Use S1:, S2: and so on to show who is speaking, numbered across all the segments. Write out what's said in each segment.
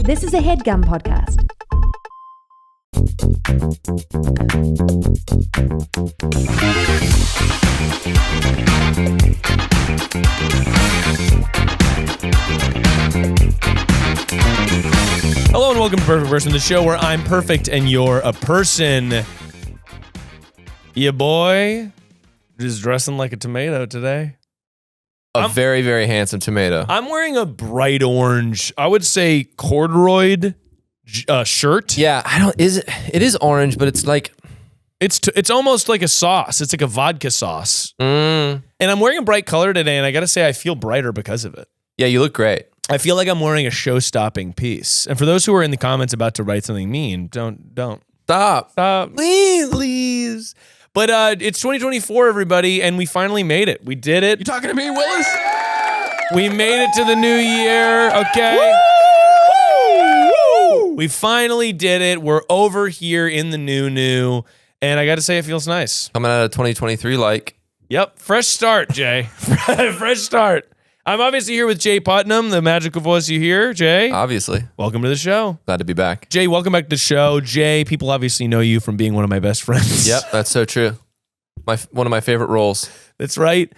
S1: This is a Headgum podcast.
S2: Hello and welcome to Perfect Person, the show where I'm perfect and you're a person. Yeah, boy, just dressing like a tomato today.
S3: A very, very handsome tomato.
S2: I'm wearing a bright orange, I would say corduroyed shirt.
S3: Yeah, it is orange, but it's like
S2: It's almost like a sauce. It's like a vodka sauce.
S3: Mm.
S2: And I'm wearing a bright color today, and I got to say I feel brighter because of it.
S3: Yeah, you look great.
S2: I feel like I'm wearing a show-stopping piece. And for those who are in the comments about to write something mean, don't.
S3: Stop.
S2: Please. But it's 2024, everybody, and we finally made it. We did it.
S3: You talking to me, Willis?
S2: We made it to the new year, okay? Woo! We finally did it. We're over here in the new, and I got to say it feels nice.
S3: Coming out of 2023 like.
S2: Yep, fresh start, Jay. Fresh start. I'm obviously here with Jay Putnam, the magical voice you hear. Jay,
S3: Obviously.
S2: welcome to the show.
S3: Glad to be back.
S2: Jay, welcome back to the show. Jay, people obviously know you from being one of my best friends.
S3: Yep, that's so true. One of my favorite roles.
S2: That's right.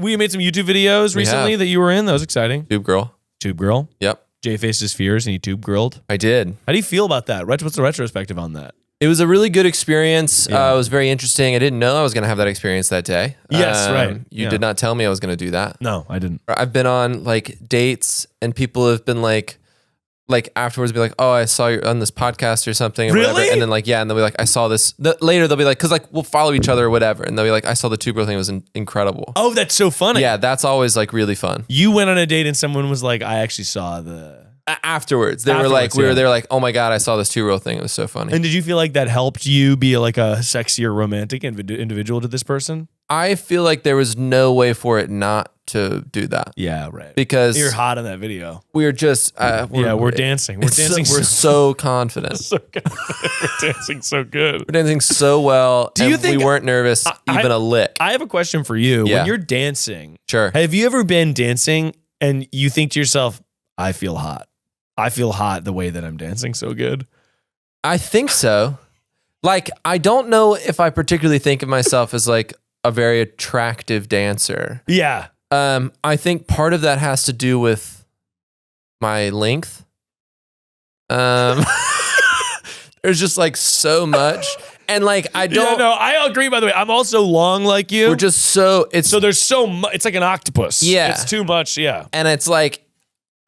S2: We made some YouTube videos recently that you were in. That was exciting.
S3: Tube girl.
S2: Tube Girl.
S3: Yep,
S2: Jay faced his fears and he tube grilled.
S3: I did.
S2: How do you feel about that? What's the retrospective on that?
S3: It was a really good experience.
S2: Yeah.
S3: It was very interesting. I didn't know I was going to have that experience that day.
S2: Yes, right.
S3: You
S2: Yeah.
S3: did not tell me I was going to do that.
S2: No, I didn't.
S3: I've been on like dates and people have been like afterwards be like, oh, I saw you on this podcast or something or
S2: Really?
S3: whatever. And then like, yeah. And they'll be like, I saw this. Later they'll be like, cause like we'll follow each other or whatever. And they'll be like, I saw the Two Girl thing. It was incredible.
S2: Oh, that's so funny.
S3: Yeah. That's always like really fun.
S2: You went on a date and someone was like, I actually saw the...
S3: Afterwards, they were like, we were there like, oh my God, I saw this Two Girl thing. It was so funny.
S2: And did you feel like that helped you be like a sexier romantic individual to this person?
S3: I feel like there was no way for it not to do that.
S2: Yeah, right.
S3: Because
S2: You're hot in that video.
S3: we're just,
S2: We're dancing. We're dancing.
S3: We're so confident.
S2: so good. We're dancing so good.
S3: We're dancing so well.
S2: Do you
S3: and
S2: think-
S3: we weren't nervous even a lick?
S2: I have a question for you.
S3: Yeah.
S2: When you're dancing,
S3: Sure.
S2: have you ever been dancing and you think to yourself, I feel hot. I feel hot the way that I'm dancing so good.
S3: I think so. Like, I don't know if I particularly think of myself as like a very attractive dancer.
S2: Yeah.
S3: I think part of that has to do with my length. There's just like so much. And like, I don't.
S2: Yeah, no, I agree, by the way. I'm also long like you.
S3: We're just so.
S2: So there's so much. It's like an octopus.
S3: Yeah.
S2: It's too much. Yeah.
S3: And it's like,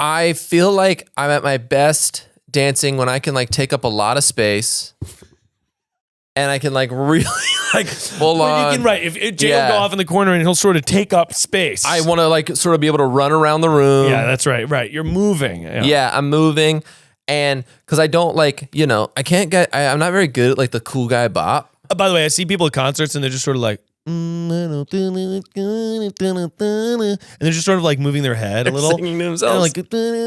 S3: I feel like I'm at my best dancing when I can like take up a lot of space and I can like really like full on.
S2: You can, right. If Jay will go off in the corner and he'll sort of take up space.
S3: I want to like sort of be able to run around the room.
S2: Yeah, that's right. Right. You're moving.
S3: Yeah, I'm moving. And because I don't like, I can't get, I'm not very good at like the cool guy bop.
S2: By the way, I see people at concerts and they're just sort of like, and they're just sort of like moving their head a little.
S3: Singing to themselves.
S2: And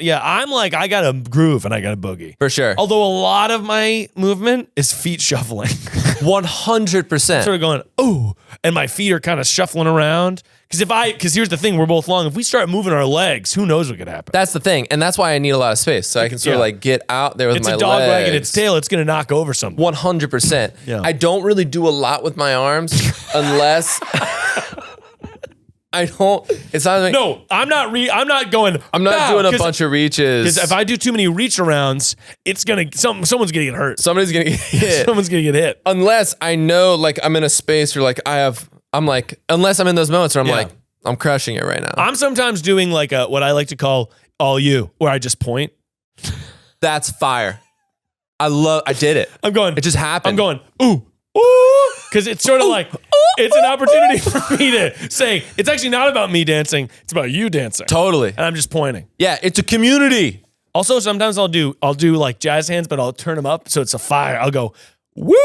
S2: I'm like, I got a groove and I got a boogie.
S3: For sure.
S2: Although a lot of my movement is feet shuffling.
S3: 100%.
S2: Sort of going, oh, and my feet are kind of shuffling around. Because here's the thing, we're both long. If we start moving our legs, who knows what could happen?
S3: That's the thing. And that's why I need a lot of space. So I can sort of like get out there with my legs.
S2: It's a dog wagging its tail. It's going to knock over something.
S3: 100%.
S2: Yeah.
S3: I don't really do a lot with my arms unless I don't. It's not like,
S2: No, I'm not going.
S3: I'm not doing a bunch of reaches.
S2: Because if I do too many reach arounds, it's gonna someone's gonna get hurt.
S3: Somebody's gonna get hit.
S2: Someone's gonna get hit.
S3: Unless I know, like I'm in a space where like unless I'm in those moments where I'm like, I'm crushing it right now.
S2: I'm sometimes doing like what I like to call all you, where I just point.
S3: That's fire. I did it.
S2: I'm going.
S3: It just happened.
S2: I'm going. Ooh. Ooh, because it's sort of like it's an opportunity for me to say it's actually not about me dancing, it's about you dancing.
S3: Totally.
S2: And I'm just pointing.
S3: Yeah, it's a community.
S2: Also, sometimes I'll do like jazz hands, but I'll turn them up so it's a fire. I'll go, woo!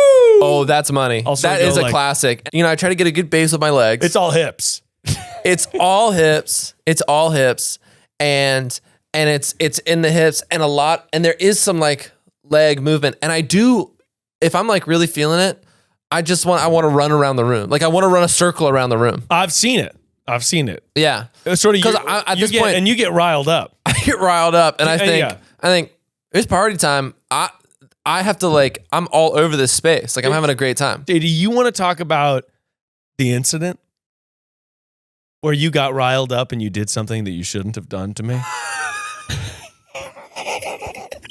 S3: Oh, that's money.
S2: Also
S3: that
S2: go
S3: is a
S2: like-
S3: classic. I try to get a good base with my legs.
S2: It's all hips.
S3: It's all hips. It's all hips, and it's in the hips and a lot. And there is some like leg movement, and I do. If I'm like really feeling it, I want to run around the room. Like I want to run a circle around the room.
S2: I've seen it. I've seen it.
S3: Yeah.
S2: Sort of
S3: 'Cause at this point-
S2: and you get riled up.
S3: I get riled up, and I
S2: Yeah.
S3: think it's party time. I have to like, I'm all over this space. Like I'm having a great time.
S2: Jay, do you want to talk about the incident where you got riled up and you did something that you shouldn't have done to me?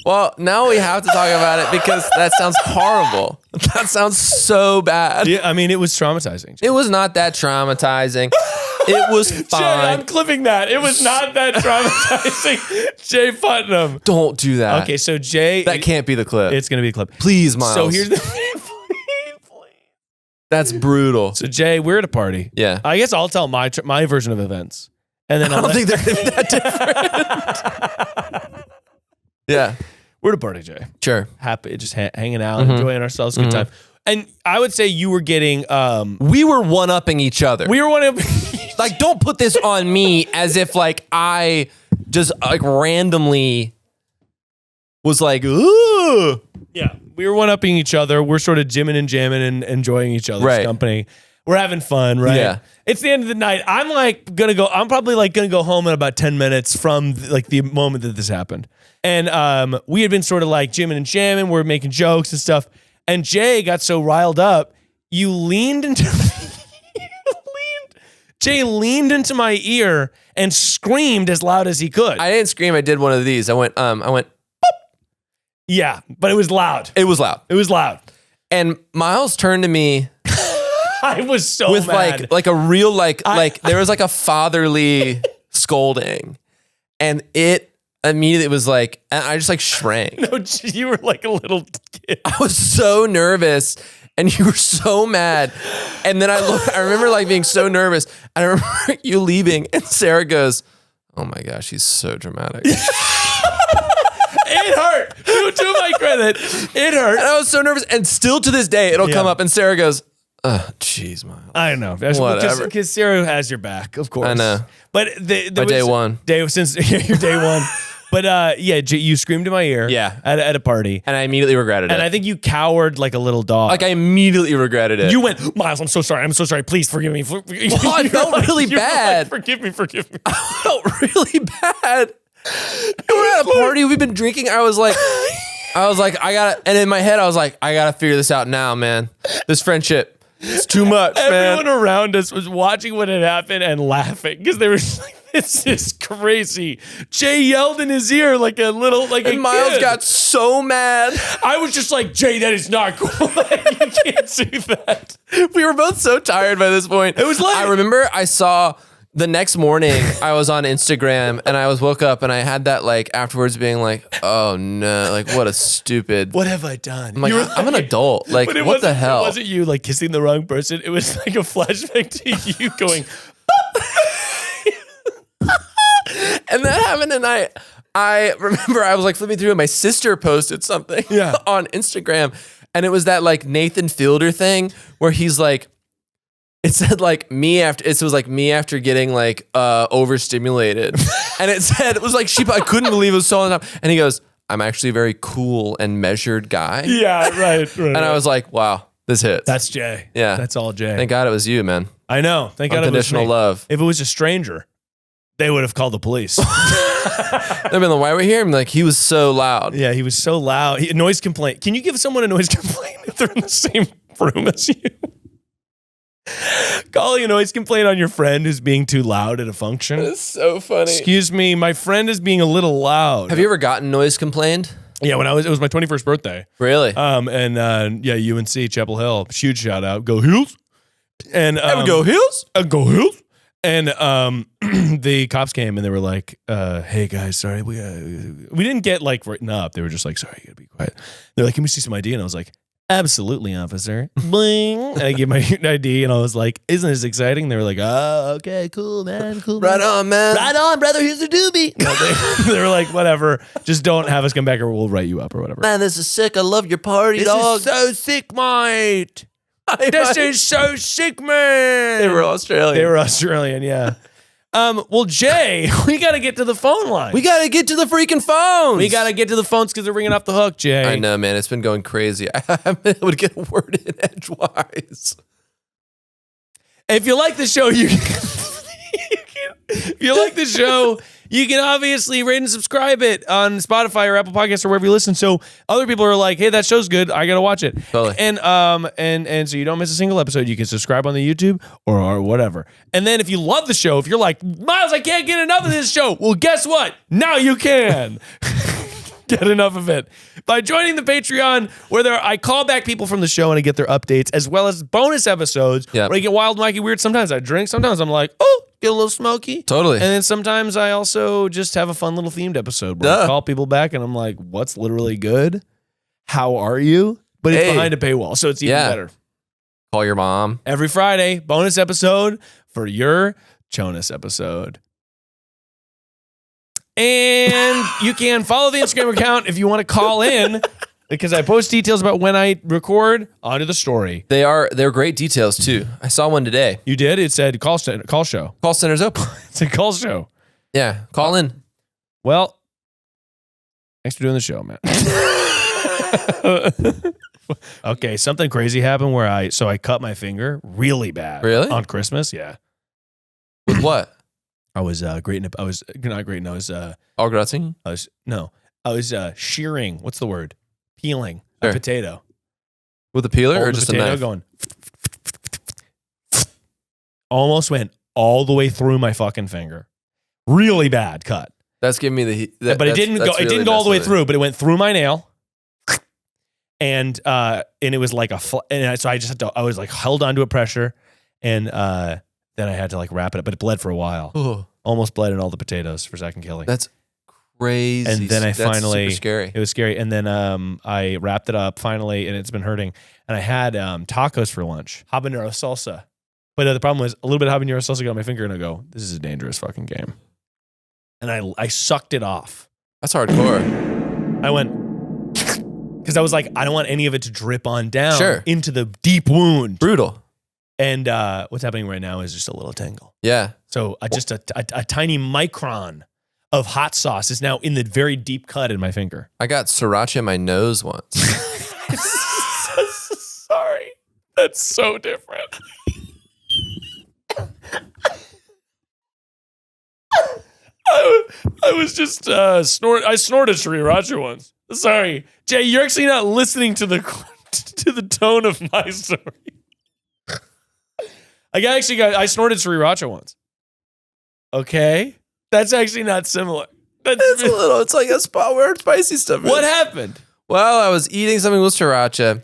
S3: Well, now we have to talk about it because that sounds horrible. That sounds so bad.
S2: Yeah, I mean, it was traumatizing. Jay.
S3: It was not that traumatizing. It was
S2: Jay,
S3: fine.
S2: I'm clipping that. It was not that traumatizing. Jay Putnam.
S3: Don't do that.
S2: Okay, so Jay.
S3: That can't be the clip.
S2: It's going to be a clip.
S3: Please, Miles.
S2: So here's the
S3: That's brutal.
S2: So Jay, we're at a party.
S3: Yeah.
S2: I guess I'll tell my version of events. And then
S3: I don't think they're gonna be that different. Yeah.
S2: we're at a party, Jay.
S3: Sure.
S2: Happy, just hanging out, enjoying ourselves, good time. And I would say you were getting
S3: We were one-upping each other.
S2: we were one of
S3: Like, don't put this on me as if like I just like randomly was like, ooh.
S2: Yeah, we were one-upping each other. We're sort of jimming and jamming and enjoying each other's
S3: Right.
S2: company. We're having fun, right?
S3: Yeah.
S2: It's the end of the night. I'm probably like gonna go home in about 10 minutes from like the moment that this happened. And we had been sort of like jimming and jamming. We're making jokes and stuff. And Jay got so riled up, Jay leaned into my ear and screamed as loud as he could.
S3: I didn't scream. I did one of these. I went.
S2: Yeah, but it was loud.
S3: It was loud.
S2: It was loud.
S3: And Miles turned to me
S2: I was so
S3: with
S2: mad.
S3: like a real like there was like a fatherly scolding, and it immediately was like, and I just like shrank.
S2: No, you were like a little kid.
S3: I was so nervous, and you were so mad. And then I remember like being so nervous, and I remember you leaving, and Sarah goes, "Oh my gosh, he's so dramatic."
S2: It hurt. To my credit, it hurt.
S3: And I was so nervous, and still to this day, it'll come up, and Sarah goes, "Oh, jeez, Miles."
S2: I know.
S3: Whatever.
S2: Because Sarah has your back, of course.
S3: I know.
S2: But
S3: By day one.
S2: Since your day one. But you screamed in my ear.
S3: Yeah.
S2: At a party.
S3: And I immediately regretted it.
S2: And I think you cowered like a little dog.
S3: Like I immediately regretted it.
S2: You went, Miles, I'm so sorry. I'm so sorry. Please forgive me.
S3: Well, I felt really bad.
S2: Forgive me.
S3: I felt really bad. We're at a party. We've been drinking. I was like, I gotta. And in my head, I was like, I gotta figure this out now, man. This friendship, it's too much, man.
S2: Everyone around us was watching what had happened and laughing because they were just like, this is crazy. Jay yelled in his ear like a
S3: Miles
S2: kid.
S3: got so mad.
S2: I was just like, Jay, that is not cool. You can't do that.
S3: We were both so tired by this point.
S2: It was late.
S3: I remember I saw the next morning I was on Instagram and I woke up and I had that like afterwards being like, oh no, like what a stupid.
S2: What have I done?
S3: I'm like, I'm an adult. Like,
S2: But
S3: what the hell?
S2: It wasn't you like kissing the wrong person. It was like a flashback to you going,
S3: And that happened, and I remember I was like flipping through, and my sister posted something on Instagram, and it was that like Nathan Fielder thing where he's like, it said like me after getting like overstimulated, and it was like I couldn't believe it was so on top, and he goes, I'm actually a very cool and measured guy.
S2: yeah, right.
S3: And I was like, wow, this hits.
S2: That's Jay.
S3: Yeah.
S2: That's all Jay.
S3: Thank God it was you, man.
S2: I know. Thank God it was
S3: Unconditional
S2: me.
S3: love.
S2: If it was a stranger, they would have called the police.
S3: They've been like, why are we here? I'm like, he was so loud.
S2: Yeah, he was so loud. Noise complaint. Can you give someone a noise complaint if they're in the same room as you? Calling a noise complaint on your friend who's being too loud at a function.
S3: It's so funny.
S2: Excuse me, my friend is being a little loud.
S3: Have you ever gotten noise complained?
S2: Yeah, it was my 21st birthday.
S3: Really?
S2: UNC Chapel Hill. Huge shout out. Go Heels. And
S3: Go Heels?
S2: Go Heels. And the cops came and they were like, hey guys, sorry, we didn't get like written up. They were just like, sorry, you gotta be quiet. They're like, can we see some ID? And I was like, absolutely, officer. Bling. And I gave my ID and I was like, isn't this exciting? They were like, oh, okay, cool, man. Cool, man.
S3: Right on, man.
S2: Right on, brother. Here's the doobie. No, they were like, whatever. Just don't have us come back or we'll write you up or whatever.
S3: Man, this is sick. I love your party,
S2: This
S3: dog.
S2: is so sick, mate. This is so sick, man.
S3: They were Australian.
S2: They were Australian, yeah. Well, Jay, we got to get to the phone line.
S3: We got to get to the freaking phones.
S2: We got to get to the phones because they're ringing off the hook, Jay.
S3: I know, man. It's been going crazy. I haven't been able to get a word in edgewise.
S2: If you like the show, you If you like the show, you can obviously rate and subscribe it on Spotify or Apple Podcasts or wherever you listen. So other people are like, hey, that show's good. I got to watch it.
S3: Totally.
S2: And so you don't miss a single episode. You can subscribe on the YouTube or whatever. And then if you love the show, if you're like, Miles, I can't get enough of this show. Well, guess what? Now you can. Get enough of it by joining the Patreon, where I call back people from the show and I get their updates, as well as bonus episodes where I get wild, wacky, weird. Sometimes I drink. Sometimes I'm like, oh, get a little smoky.
S3: Totally.
S2: And then sometimes I also just have a fun little themed episode where I call people back and I'm like, what's literally good? How are you? But it's behind a paywall, so it's even better.
S3: Call your mom.
S2: Every Friday, bonus episode for your Jonas episode. And you can follow the Instagram account if you want to call in, because I post details about when I record onto the story.
S3: They're great details too. I saw one today.
S2: You did? It said call show.
S3: Call center's open.
S2: It's a call show.
S3: Yeah, call in.
S2: Well, thanks for doing the show, man. Okay, something crazy happened where I cut my finger really bad.
S3: Really?
S2: On Christmas, yeah.
S3: With what?
S2: I was grating. I was not grating. I was
S3: Au gratin?
S2: I was shearing. What's the word? Peeling a potato.
S3: With a peeler or
S2: Holding
S3: just
S2: the
S3: a
S2: potato,
S3: knife?
S2: going. Almost went all the way through my fucking finger. Really bad cut.
S3: That's giving me the.
S2: But it didn't go. It didn't go all the way through. But it went through my nail. And it was like so I just had to. I was like held onto a pressure, and then I had to like wrap it up. But it bled for a while.
S3: Oh.
S2: Almost bled in all the potatoes for second killing.
S3: That's crazy.
S2: And then
S3: That's super scary.
S2: It was scary. And then I wrapped it up finally, and it's been hurting. And I had tacos for lunch, habanero salsa. But the problem was a little bit of habanero salsa got on my finger, and I go, "This is a dangerous fucking game." And I sucked it off.
S3: That's hardcore.
S2: I went because I was like, I don't want any of it to drip on down into the deep wound.
S3: Brutal.
S2: And what's happening right now is just a little tingle.
S3: Yeah.
S2: So just a tiny micron of hot sauce is now in the very deep cut in my finger.
S3: I got sriracha in my nose once.
S2: Sorry. That's so different. I was just I snorted sriracha once. Sorry. Jay, you're actually not listening to the tone of my story. I snorted sriracha once. Okay? That's actually not similar.
S3: It's a little, it's like a spot where spicy stuff is.
S2: What happened?
S3: Well, I was eating something with sriracha.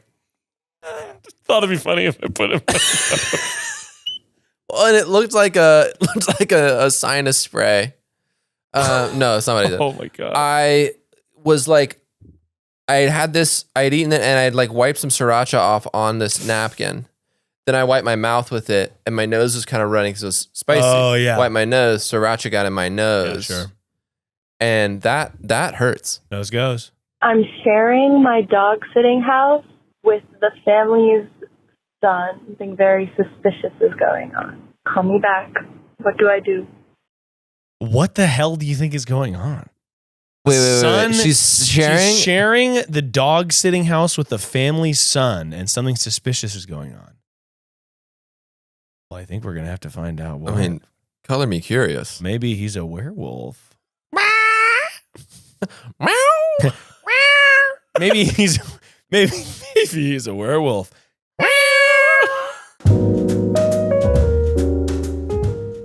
S2: Thought it'd be funny if I put it in my mouth.
S3: Well, and it looked like a sinus spray. No, it's not what I did.
S2: Oh my God.
S3: I was like, I had eaten it and I'd like wiped some sriracha off on this napkin. Then I wiped my mouth with it and my nose was kind of running because it was spicy.
S2: Oh yeah.
S3: Wiped my nose, sriracha got in my nose.
S2: Yeah, sure.
S3: And that hurts.
S2: Nose goes.
S1: I'm sharing my dog sitting house with the family's son. Something very suspicious is going on. Call me back. What do I do?
S2: What the hell do you think is going on?
S3: Wait. She's
S2: sharing the dog sitting house with the family's son, and something suspicious is going on. Well, I think we're going to have to find out what.
S3: I mean, color me curious.
S2: Maybe he's a werewolf. maybe he's a werewolf.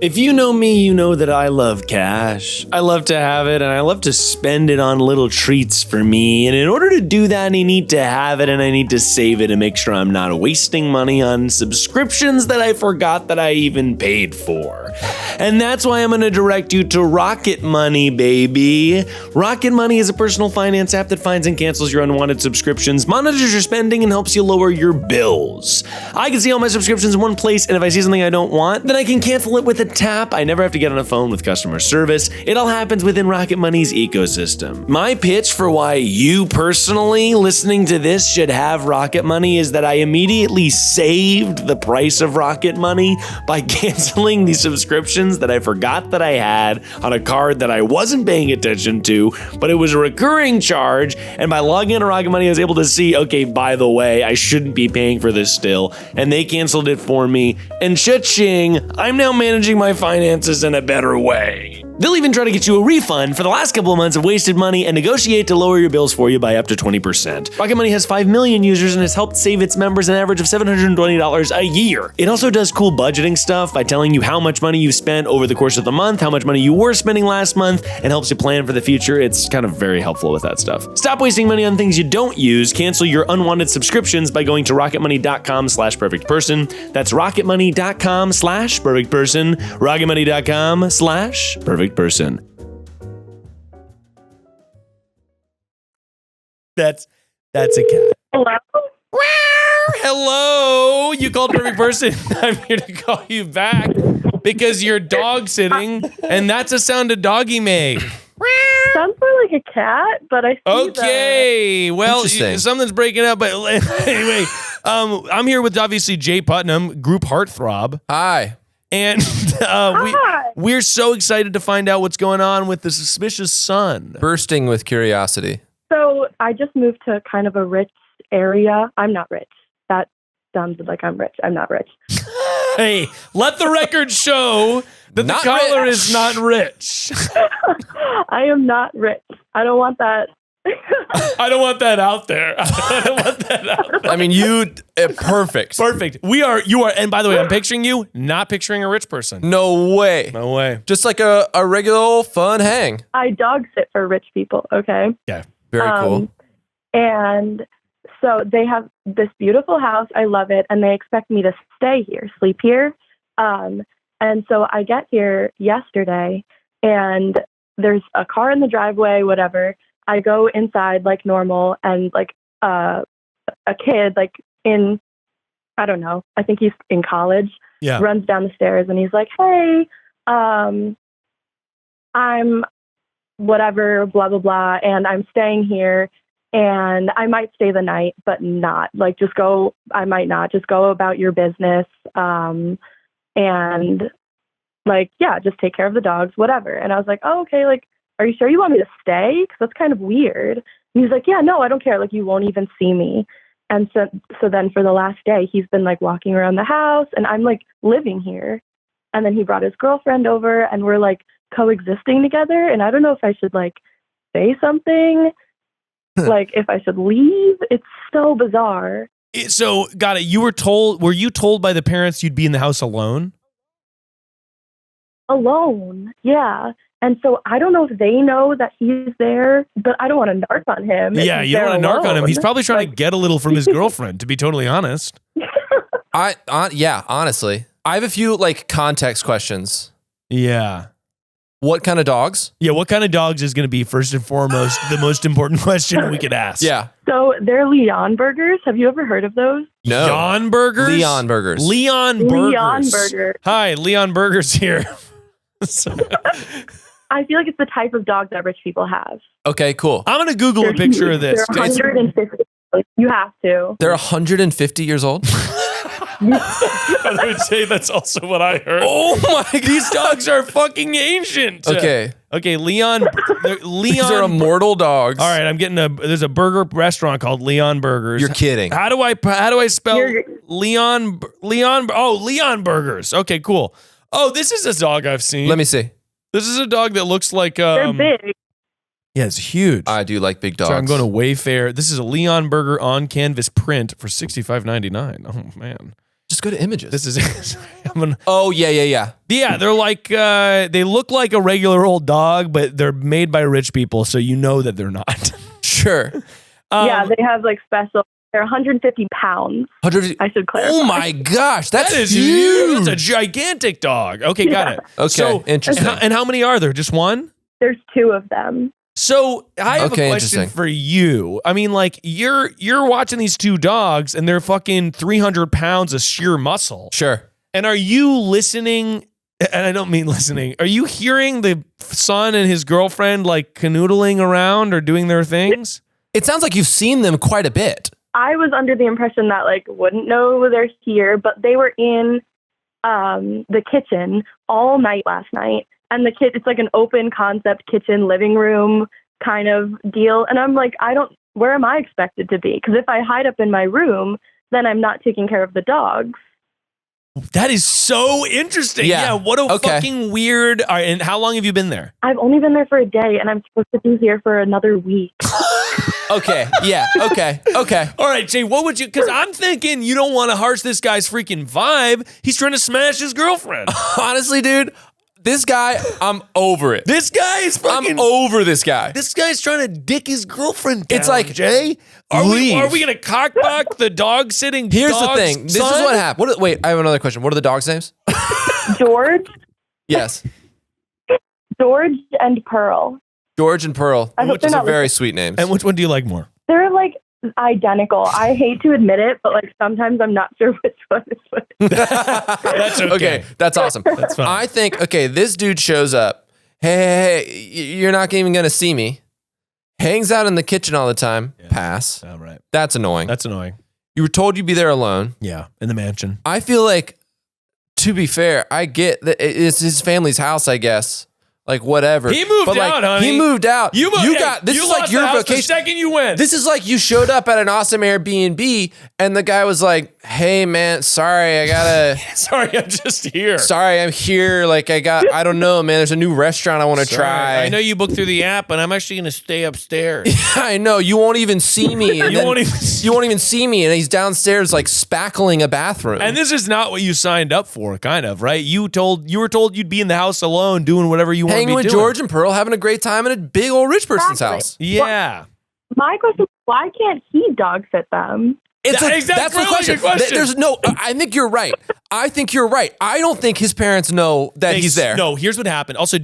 S2: If you know me, you know that I love cash. I love to have it, and I love to spend it on little treats for me. And in order to do that, I need to have it, and I need to save it and make sure I'm not wasting money on subscriptions that I forgot that I even paid for. And that's why I'm going to direct you to Rocket Money, baby. Rocket Money is a personal finance app that finds and cancels your unwanted subscriptions, monitors your spending, and helps you lower your bills. I can see all my subscriptions in one place, and if I see something I don't want, then I can cancel it with a tap. I never have to get on a phone with customer service. It all happens within Rocket Money's ecosystem. My pitch for why you personally listening to this should have Rocket Money is that I immediately saved the price of Rocket Money by canceling the subscriptions that I forgot that I had on a card that I wasn't paying attention to, but it was a recurring charge. And by logging into Rocket Money, I was able to see, okay, by the way, I shouldn't be paying for this still. And they canceled it for me. And cha-ching, I'm now managing
S4: my finances in a better way. They'll even try to get you a refund for the last couple of months of wasted money and negotiate to lower your bills for you by up to 20%. Rocket Money has 5 million users and has helped save its members an average of $720 a year. It also does cool budgeting stuff by telling you how much money you've spent over the course of the month, how much money you were spending last month, and helps you plan for the future. It's kind of very helpful with that stuff. Stop wasting money on things you don't use. Cancel your unwanted subscriptions by going to rocketmoney.com/perfectperson. That's rocketmoney.com/perfectperson. rocketmoney.com/perfectperson. That's a cat.
S1: Hello?
S2: Hello, you called Perfect Person. I'm here to call you back because you're dog sitting, and that's a sound a doggy made.
S1: Sounds more like a cat, but I see
S2: Okay, well,
S3: Interesting.
S2: something's breaking up, but anyway, I'm here with obviously Jay Putnam, group heartthrob,
S3: Hi.
S2: and
S1: Hi.
S2: we're so excited to find out what's going on with the suspicious son.
S3: Bursting with curiosity.
S1: So I just moved to kind of a rich area. I'm not rich. That sounds like I'm rich. I'm not rich.
S2: Hey, let the record show that
S3: Not
S2: the caller
S3: rich.
S2: is not rich.
S1: I am not rich. I don't want that.
S2: I don't want that out there. I don't want that out there.
S3: I mean, perfect.
S2: Perfect. You are, and by the way, I'm picturing you, not picturing a rich person.
S3: No way.
S2: No way.
S3: Just like a regular old fun hang.
S1: I dog sit for rich people, okay?
S2: Yeah.
S3: Very cool.
S1: And so they have this beautiful house. I love it. And they expect me to stay here, sleep here. And so I get here yesterday and there's a car in the driveway, whatever. I go inside like normal and like a kid like in, I don't know, I think he's in college, runs down the stairs and he's like, hey, I'm whatever, blah, blah, blah. And I'm staying here and I might stay the night, but not like I might not just go about your business. And like, yeah, just take care of the dogs, whatever. And I was like, oh, okay. Like, are you sure you want me to stay? Cause that's kind of weird. And he's like, yeah, no, I don't care. Like you won't even see me. And so then for the last day, he's been like walking around the house and I'm like living here. And then he brought his girlfriend over and we're like coexisting together. And I don't know if I should like say something, like if I should leave. It's so bizarre.
S2: So, got it. Were you told by the parents you'd be in the house alone?
S1: Alone. Yeah. And so I don't know if they know that he's there, but I don't want to narc on him.
S2: Yeah, you don't want to narc on him. He's probably trying to get a little from his girlfriend, to be totally honest.
S3: Yeah, honestly. I have a few like context questions.
S2: Yeah.
S3: What kind of dogs?
S2: Yeah, what kind of dogs is going to be first and foremost the most important question we could ask?
S3: Yeah.
S1: So they're Leon burgers. Have you ever heard of those?
S3: No.
S2: Leon Burgers?
S3: Leon Burgers.
S2: Leon Burgers.
S1: Leon Burger.
S2: Hi, Leon Burgers here.
S1: I feel like it's the type of dog that rich people have.
S3: Okay, cool.
S2: I'm going to Google a picture of this.
S1: They're 150. You have to.
S3: They're 150 years old?
S2: I would say that's also what I heard.
S3: Oh my God.
S2: These dogs are fucking ancient.
S3: Okay.
S2: Okay, Leon.
S3: These are immortal dogs.
S2: All right, I'm getting there's a burger restaurant called Leon Burgers.
S3: You're kidding.
S2: How do I spell Leon? Oh, Leon Burgers. Okay, cool. Oh, this is a dog I've seen.
S3: Let me see.
S2: This is a dog that looks like
S1: They're big.
S2: Yeah, it's huge.
S3: I do like big dogs.
S2: So I'm going to Wayfair. This is a Leon Burger on canvas print for $65.99. Oh man.
S3: Just go to images.
S2: This is
S3: Oh, yeah.
S2: Yeah, they're like they look like a regular old dog, but they're made by rich people, so you know that they're not.
S3: Sure.
S1: Yeah, they have like special. They're 150 pounds.
S3: 150.
S1: I should clarify.
S3: Oh my gosh,
S2: that is huge. It's a gigantic dog. Okay, got it.
S3: Okay,
S2: so,
S3: interesting.
S2: And how many are there? Just one?
S1: There's two of them.
S2: So I have a question for you. I mean, like you're watching these two dogs, and they're fucking 300 pounds of sheer muscle.
S3: Sure.
S2: And are you listening? And I don't mean listening. Are you hearing the son and his girlfriend like canoodling around or doing their things?
S3: It sounds like you've seen them quite a bit.
S1: I was under the impression that like wouldn't know they're here, but they were in the kitchen all night last night. And it's like an open concept kitchen, living room kind of deal. And I'm like, where am I expected to be? Because if I hide up in my room, then I'm not taking care of the dogs.
S2: That is so interesting.
S3: Yeah.
S2: What a
S3: Okay.
S2: fucking weird. All right, and how long have you been there?
S1: I've only been there for a day, and I'm supposed to be here for another week.
S3: Okay. Yeah. Okay.
S2: All right, Jay, what would you, because I'm thinking you don't want to harsh this guy's freaking vibe. He's trying to smash his girlfriend.
S3: Honestly, dude, this guy, I'm over it.
S2: This guy is fucking.
S3: I'm over this guy.
S2: This guy's trying to dick his girlfriend down,
S3: It's like,
S2: Jay. Are we
S3: leave.
S2: going to cockblock the dog sitting
S3: Here's the
S2: dog's
S3: thing. This
S2: son?
S3: is what happened. Wait, I have another question. What are the dogs' names?
S1: George
S3: Yes.
S1: and Pearl.
S3: George and Pearl.
S1: I hope
S3: Which
S1: they're
S3: are
S1: not
S3: very sweet names.
S2: And which one do you like more?
S1: They're like identical. I hate to admit it, but like sometimes I'm not sure which one is which.
S2: That's okay.
S3: Okay, that's awesome.
S2: That's fine.
S3: I think, this dude shows up. Hey, you're not even going to see me. Hangs out in the kitchen all the time.
S2: Yeah.
S3: Pass.
S2: All right.
S3: That's annoying.
S2: That's annoying.
S3: You were told you'd be there alone.
S2: Yeah, in the mansion.
S3: I feel like, to be fair, I get that it's his family's house, I guess. Like, whatever.
S2: He moved
S3: But,
S2: out, honey.
S3: He moved out.
S2: You
S3: got this
S2: you
S3: is
S2: lost
S3: like your
S2: the house
S3: vacation.
S2: the second you went.
S3: This is like you showed up at an awesome Airbnb and the guy was like, "Hey man, sorry, I gotta
S2: Sorry, I'm just here.
S3: sorry, I'm here. Like I don't know, man. There's a new restaurant I want to
S2: Sorry.
S3: try.
S2: I know you booked through the app, but I'm actually going to stay upstairs.
S3: I know you won't even see me. And
S2: You
S3: then
S2: won't even
S3: you won't even see me. And he's downstairs like spackling a bathroom.
S2: And this is not what you signed up for, kind of, right? You were told you'd be in the house alone doing whatever you want to be
S3: hanging with
S2: doing.
S3: George and Pearl, having a great time in a big old rich person's
S1: Exactly.
S3: house.
S2: Yeah.
S1: My question is, why can't he dog sit them?
S3: It's
S2: That's
S3: that's the
S2: really
S3: question.
S2: good question.
S3: There's no. I think you're right. I don't think his parents know that he's there.
S2: No, here's what happened. Also, and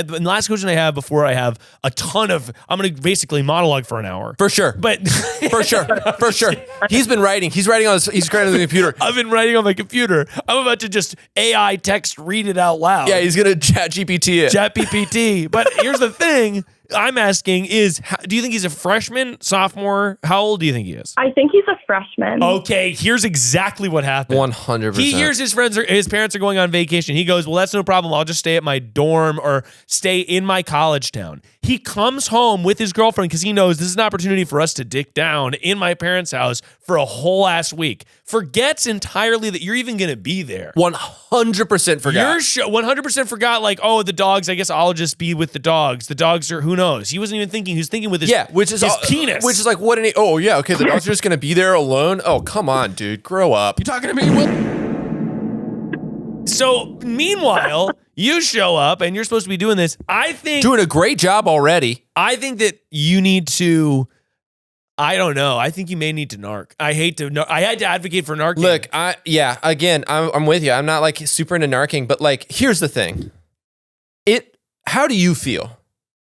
S2: the last question I have before I have a ton of, I'm going to basically monologue for an hour.
S3: For sure.
S2: But
S3: For sure. He's been writing. He's writing on he's creating on the computer.
S2: I've been writing on my computer. I'm about to just AI text read it out loud.
S3: Yeah, he's gonna chat GPT it.
S2: Chat PPT. But here's the thing I'm asking is, do you think he's a freshman, sophomore? How old do you think he is?
S1: I think he's a freshman.
S2: Okay, here's exactly what happened.
S3: 100%.
S2: He hears his parents are going on vacation. He goes, well, that's no problem. I'll just stay at my dorm or stay in my college town. He comes home with his girlfriend because he knows this is an opportunity for us to dick down in my parents' house for a whole ass week. Forgets entirely that you're even going to be there.
S3: 100% forgot.
S2: 100% forgot, like, oh, the dogs, I guess I'll just be with the dogs. The dogs are, who knows? He wasn't even thinking. He was thinking with his,
S3: which is
S2: his penis.
S3: Which is like, what? Oh yeah, okay. The dogs are just gonna be there alone. Oh come on, dude, grow up.
S2: You talking to me, Will? So, meanwhile, you show up and you're supposed to be doing this. I think
S3: Doing a great job already.
S2: I think that you need to, I don't know. I think you may need to narc. I had to advocate for narking.
S3: Look, I'm with you. I'm not like super into narking, but like, here's the thing. How do you feel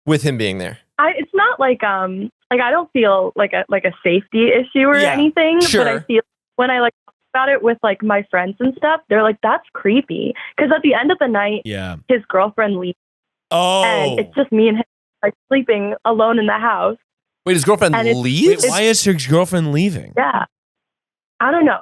S3: with him being there?
S1: It's not like I don't feel like a safety issue or anything.
S3: Sure.
S1: But I feel when I like talk about it with like my friends and stuff, they're like, that's creepy. Because at the end of the night, his girlfriend leaves.
S2: Oh.
S1: And it's just me and him like sleeping alone in the house.
S3: Wait, his girlfriend leaves?
S2: Why is her girlfriend leaving?
S1: Yeah. I don't know.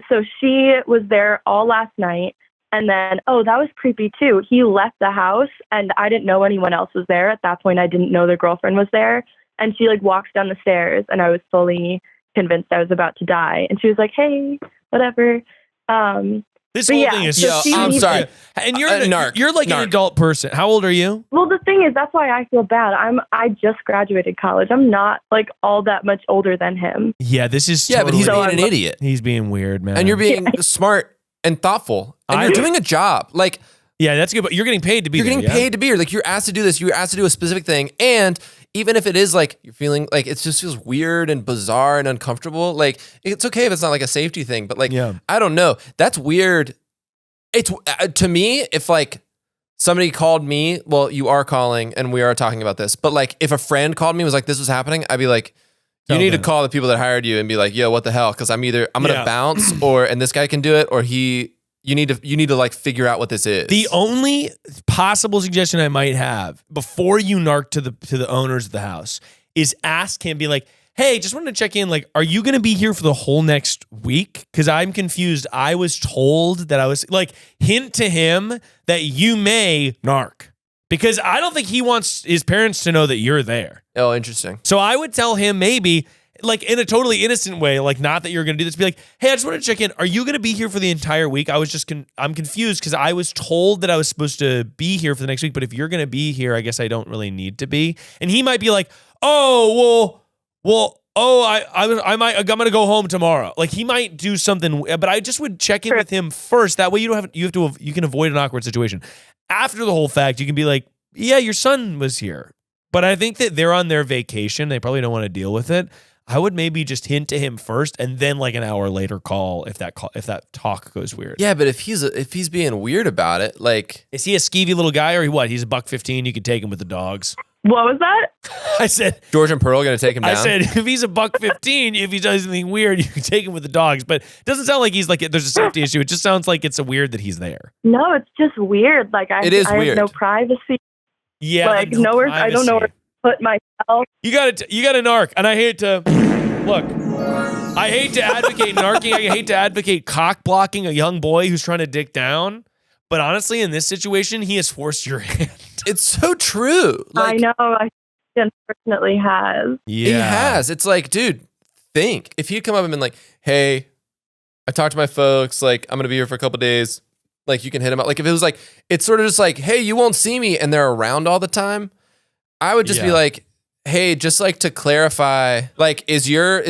S1: So she was there all last night. And then, that was creepy too. He left the house and I didn't know anyone else was there. At that point, I didn't know the girlfriend was there. And she like walks down the stairs and I was fully convinced I was about to die. And she was like, hey, whatever.
S2: This whole thing is
S3: I'm sorry.
S2: And you're
S3: narc.
S2: You're like an adult person. How old are you?
S1: Well, the thing is, that's why I feel bad. I just graduated college. I'm not like all that much older than him.
S2: Yeah, this is
S3: but he's
S2: totally-
S3: being an idiot.
S2: He's being weird, man.
S3: And you're being smart and thoughtful. And you're doing a job. Like,
S2: yeah, that's good. But you're getting paid to be
S3: You're
S2: there,
S3: getting paid to be here. Like, you're asked to do this. You're asked to do a specific thing. And even if it is like you're feeling like it just feels weird and bizarre and uncomfortable, like it's okay if it's not like a safety thing. But like, I don't know. That's weird. It's to me, if like somebody called me, well, you are calling and we are talking about this. But like, if a friend called me and was like, this was happening, I'd be like, you need to call the people that hired you and be like, yo, what the hell? Because I'm gonna bounce and this guy can do it, or you need to like figure out what this is.
S2: The only possible suggestion I might have before you narc to the owners of the house is ask him, be like, hey, just wanted to check in. Like, are you going to be here for the whole next week? Because I'm confused. I was told that I was like, hint to him that you may narc. Because I don't think he wants his parents to know that you're there.
S3: Oh, interesting.
S2: So I would tell him maybe, like in a totally innocent way, like not that you're going to do this, be like, hey, I just want to check in. Are you going to be here for the entire week? I was just, I'm confused because I was told that I was supposed to be here for the next week, but if you're going to be here, I guess I don't really need to be. And he might be like, oh, I'm going to go home tomorrow. Like he might do something, but I just would check in with him first. That way you can avoid an awkward situation. After the whole fact, you can be like, yeah, your son was here. But I think that they're on their vacation. They probably don't want to deal with it. I would maybe just hint to him first, and then like an hour later call if that talk goes weird.
S3: Yeah, but if he's being weird about it, like,
S2: is he a skeevy little guy or what? He's $1.15. You could take him with the dogs.
S1: What was that?
S2: I said
S3: George and Pearl going to take him down.
S2: I said if he's $1.15, if he does anything weird, you can take him with the dogs. But it doesn't sound like he's like there's a safety issue. It just sounds like it's a weird that he's there.
S1: No, it's just weird. Like I
S3: weird.
S1: have no privacy.
S2: Yeah,
S1: like nowhere. I don't know where to put myself.
S2: You got to narc, and I hate to look. I hate to advocate narking. I hate to advocate cock blocking a young boy who's trying to dick down. But honestly, in this situation, he has forced your hand.
S3: It's so true.
S1: Like, I know. I unfortunately has.
S2: Yeah,
S3: he has. It's like, dude, think if he'd come up and been like, "Hey, I talked to my folks. Like, I'm gonna be here for a couple days. Like, you can hit him up." Like, if it was like, it's sort of just like, "Hey, you won't see me," and they're around all the time. I would just be like, "Hey, just like to clarify, like, is your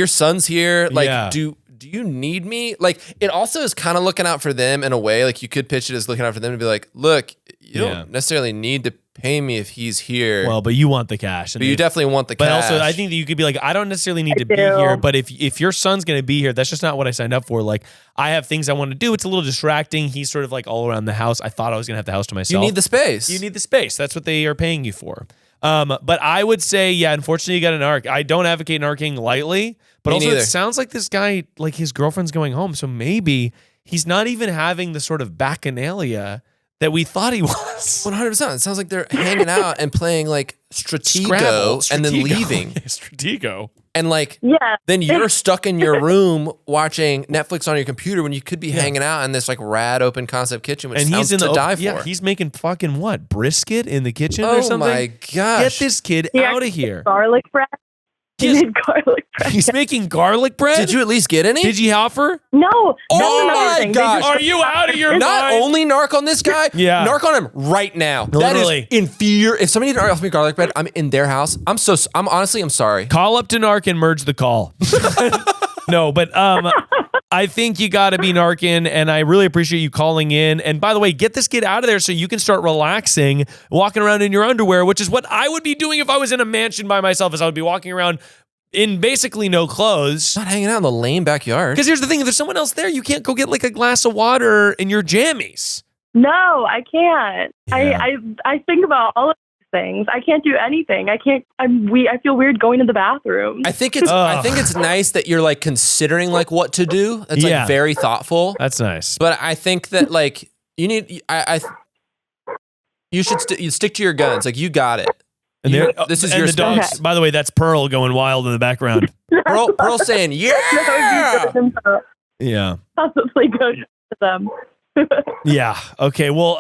S3: son's here? Like, do you need me?" Like, it also is kind of looking out for them in a way. Like, you could pitch it as looking out for them to be like, "Look, you don't necessarily need to pay me if he's here."
S2: Well, but you want the cash.
S3: But you definitely want the cash.
S2: But also, I think that you could be like, I don't necessarily need to be here, but if your son's going to be here, that's just not what I signed up for. Like, I have things I want to do. It's a little distracting. He's sort of like all around the house. I thought I was going to have the house to myself.
S3: You need the space.
S2: You need the space. That's what they are paying you for. But I would say, yeah, unfortunately, you got an narc. I don't advocate narking lightly, but also it sounds like this guy, like his girlfriend's going home, so maybe he's not even having the sort of bacchanalia that we thought he was.
S3: 100%. It sounds like they're hanging out and playing like Stratego and then leaving.
S2: Stratego.
S3: And like, then you're stuck in your room watching Netflix on your computer when you could be hanging out in this like rad open concept kitchen, which sounds to die for.
S2: Yeah, he's making fucking what? Brisket in the kitchen or something?
S3: Oh my gosh.
S2: Get this kid out of here.
S1: Garlic bread. He made garlic bread.
S2: He's making garlic bread?
S3: Did you at least get any?
S2: Did you offer?
S1: No.
S3: Oh my gosh.
S2: Are you out of your mind?
S3: Not only narc on this guy, narc on him right now.
S2: Literally.
S3: That is inferior. If somebody didn't offer me garlic bread, I'm in their house. I'm sorry.
S2: Call up to narc and merge the call. No, but I think you got to be narking, and I really appreciate you calling in. And by the way, get this kid out of there so you can start relaxing, walking around in your underwear, which is what I would be doing if I was in a mansion by myself, is I would be walking around in basically no clothes.
S3: Not hanging out in the lame backyard.
S2: Because here's the thing, if there's someone else there, you can't go get like a glass of water in your jammies.
S1: No, I can't.
S2: Yeah.
S1: I think about all of things. I can't do anything. I feel weird going to the bathroom.
S3: I think it's nice that you're like considering like what to do. It's like very thoughtful.
S2: That's nice.
S3: But I think that like you should stick to your guns. Like you got it.
S2: And
S3: this is your
S2: the dogs. Okay. By the way, that's Pearl going wild in the background.
S3: Pearl saying, "Yeah,
S2: yeah."
S1: Possibly go to them.
S2: Yeah. Okay. Well,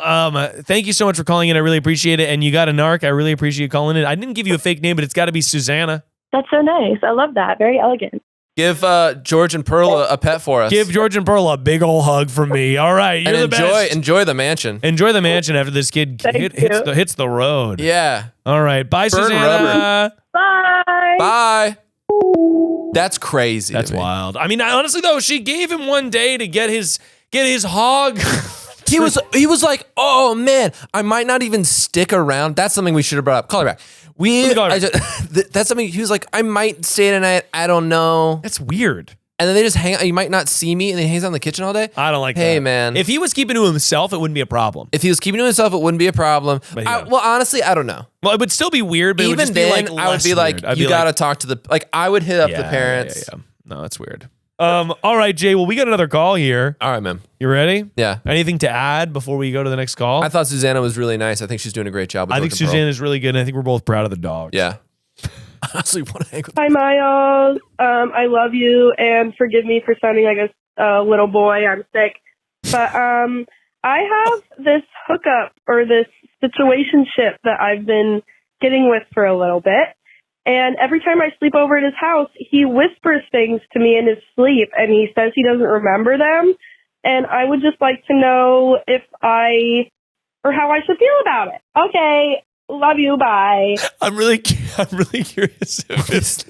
S2: thank you so much for calling in. I really appreciate it. And you got a narc. I really appreciate you calling in. I didn't give you a fake name, but it's got to be Susanna.
S1: That's so nice. I love that. Very elegant.
S3: Give George and Pearl a pet for us.
S2: Give George and Pearl a big old hug from me. All right. You're
S3: and
S2: the best.
S3: Enjoy the mansion.
S2: Enjoy the mansion after this kid hits the road.
S3: Yeah.
S2: All right. Bye,
S3: Burn
S2: Susanna.
S3: Rubber.
S1: Bye.
S3: Bye. That's crazy.
S2: That's wild. I mean, honestly though, she gave him one day to get his hog.
S3: He was like, "Oh man, I might not even stick around." That's something we should have brought up. Call her back. That's something he was like, "I might stay tonight. I don't know."
S2: That's weird.
S3: And then they just hang out. You might not see me, and then he hangs out in the kitchen all day.
S2: I don't like that.
S3: Hey, man.
S2: If he was keeping to himself, it wouldn't be a problem.
S3: If he was keeping to himself, it wouldn't be a problem. Well, honestly, I don't know.
S2: Well, it would still be weird, but
S3: even
S2: it would just
S3: then,
S2: be like
S3: I would be like, you got to talk to the, like, I would hit up the parents.
S2: Yeah. No, that's weird. All right, Jay. Well, we got another call here.
S3: All right, man.
S2: You ready?
S3: Yeah.
S2: Anything to add before we go to the next call?
S3: I thought Susanna was really nice. I think she's doing a great job. With
S2: I think Susanna is really good, and I think we're both proud of the dog.
S3: Yeah. I honestly want to hang with
S5: Hi, Miles. I love you, and forgive me for sounding like a little boy. I'm sick. But I have this hookup or this situationship that I've been getting with for a little bit. And every time I sleep over at his house, he whispers things to me in his sleep, and he says he doesn't remember them. And I would just like to know or how I should feel about it. Okay. Love you. Bye.
S2: I'm really curious if it's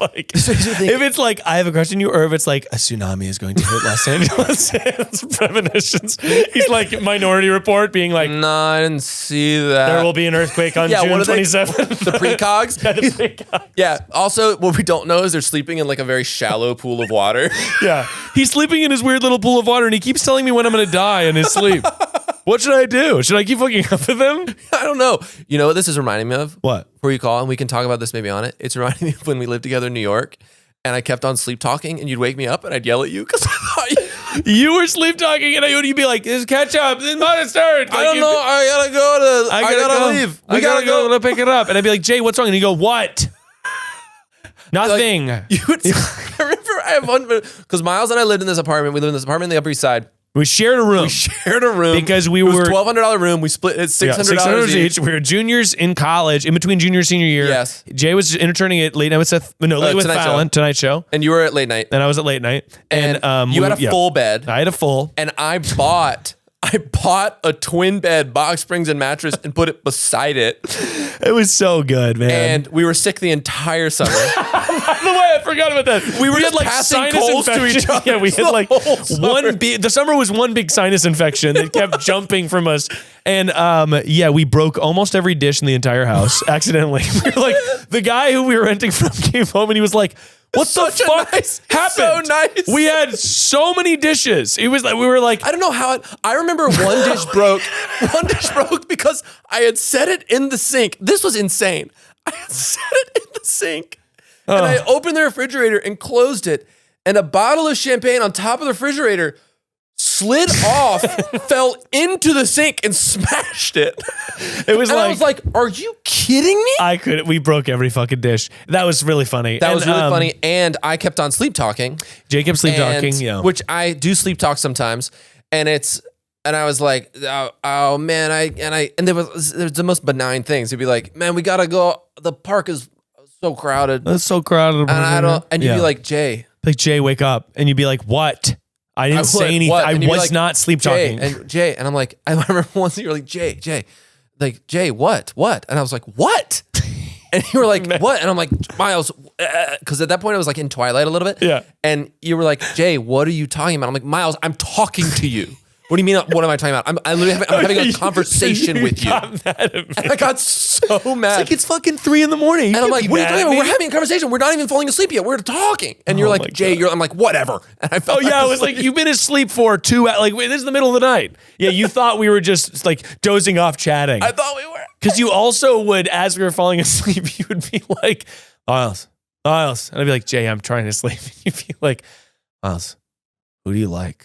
S2: like I have a crush on you, or if it's like a tsunami is going to hit Los Angeles. It's premonitions. He's like Minority Report, being like,
S3: no, I didn't see that.
S2: There will be an earthquake on June 27th.
S3: The precogs?
S2: Yeah, the precogs.
S3: Yeah. Also, what we don't know is they're sleeping in like a very shallow pool of water.
S2: Yeah. He's sleeping in his weird little pool of water, and he keeps telling me when I'm going to die in his sleep. What should I do? Should I keep hooking up with him?
S3: I don't know. You know what this is reminding me of?
S2: What?
S3: Before you call, and we can talk about this maybe on it. It's reminding me of when we lived together in New York, and I kept on sleep talking, and you'd wake me up, and I'd yell at you because I thought
S2: you were sleep talking, and you'd be like, "This catch up, this not start." Like,
S3: I don't know. I gotta leave.
S2: We gotta go to pick it up, and I'd be like, "Jay, what's wrong?" And you go, "What?" Nothing.
S3: I remember I have one because Miles and I lived in this apartment. We lived in this apartment in the Upper East Side.
S2: We shared a room.
S3: It
S2: Because
S3: was $1,200 room. We split it $600
S2: each. We were juniors in college, in between junior and senior year.
S3: Yes.
S2: Jay was interning at late night with Fallon, Tonight Show.
S3: And you were at late night.
S2: And I was at late night. And
S3: you had a full bed.
S2: I had a full.
S3: And I bought a twin bed, box springs and mattress, and put it beside it.
S2: It was so good, man.
S3: And we were sick the entire summer.
S2: By the way, I forgot about that.
S3: We were
S2: had
S3: just
S2: like
S3: passing
S2: sinus
S3: colds to
S2: infection.
S3: each other.
S2: Yeah, we had like
S3: summer.
S2: the summer was one big sinus infection that kept jumping from us. And we broke almost every dish in the entire house accidentally. We were like, the guy who we were renting from came home and he was like, what the fuck happened?
S3: So nice.
S2: We had so many dishes. It was like we were like,
S3: I don't know how I remember one dish broke. One dish broke because I had set it in the sink. This was insane. I had set it in the sink. And I opened the refrigerator and closed it. And a bottle of champagne on top of the refrigerator slid off, fell into the sink, and smashed it.
S2: It was
S3: I was like, are you kidding me?
S2: We broke every fucking dish. That was really funny.
S3: That was really funny. And I kept on sleep talking.
S2: Jacob sleep talking, yeah.
S3: Which I do sleep talk sometimes. And I was like, oh man, and there was the most benign things. He'd be like, man, we gotta go. The park is so crowded.
S2: It's so crowded.
S3: And you'd be like, Jay.
S2: Like, Jay, wake up. And you'd be like, what? I didn't say anything.
S3: What?
S2: I was not sleep talking.
S3: And I'm like, I remember once you were like, Jay, what? And I was like, what? And you were like, what? And I'm like, Miles, because at that point I was like in Twilight a little bit.
S2: Yeah.
S3: And you were like, Jay, what are you talking about? I'm like, Miles, I'm talking to you. What do you mean? What am I talking about? I'm having a conversation with you. And I got so mad.
S2: It's fucking 3 a.m. And
S3: I'm like, what are you talking about? We're having a conversation. We're not even falling asleep yet. We're talking. And you're like, Jay, I'm like, whatever. And I felt
S2: it was like, you've been asleep for 2 hours. Like, this is the middle of the night. Yeah, you thought we were just like dozing off chatting.
S3: I thought we were.
S2: Because you also would, as we were falling asleep, you would be like, Miles. And I'd be like, Jay, I'm trying to sleep. And you'd be like, Miles, who do you like?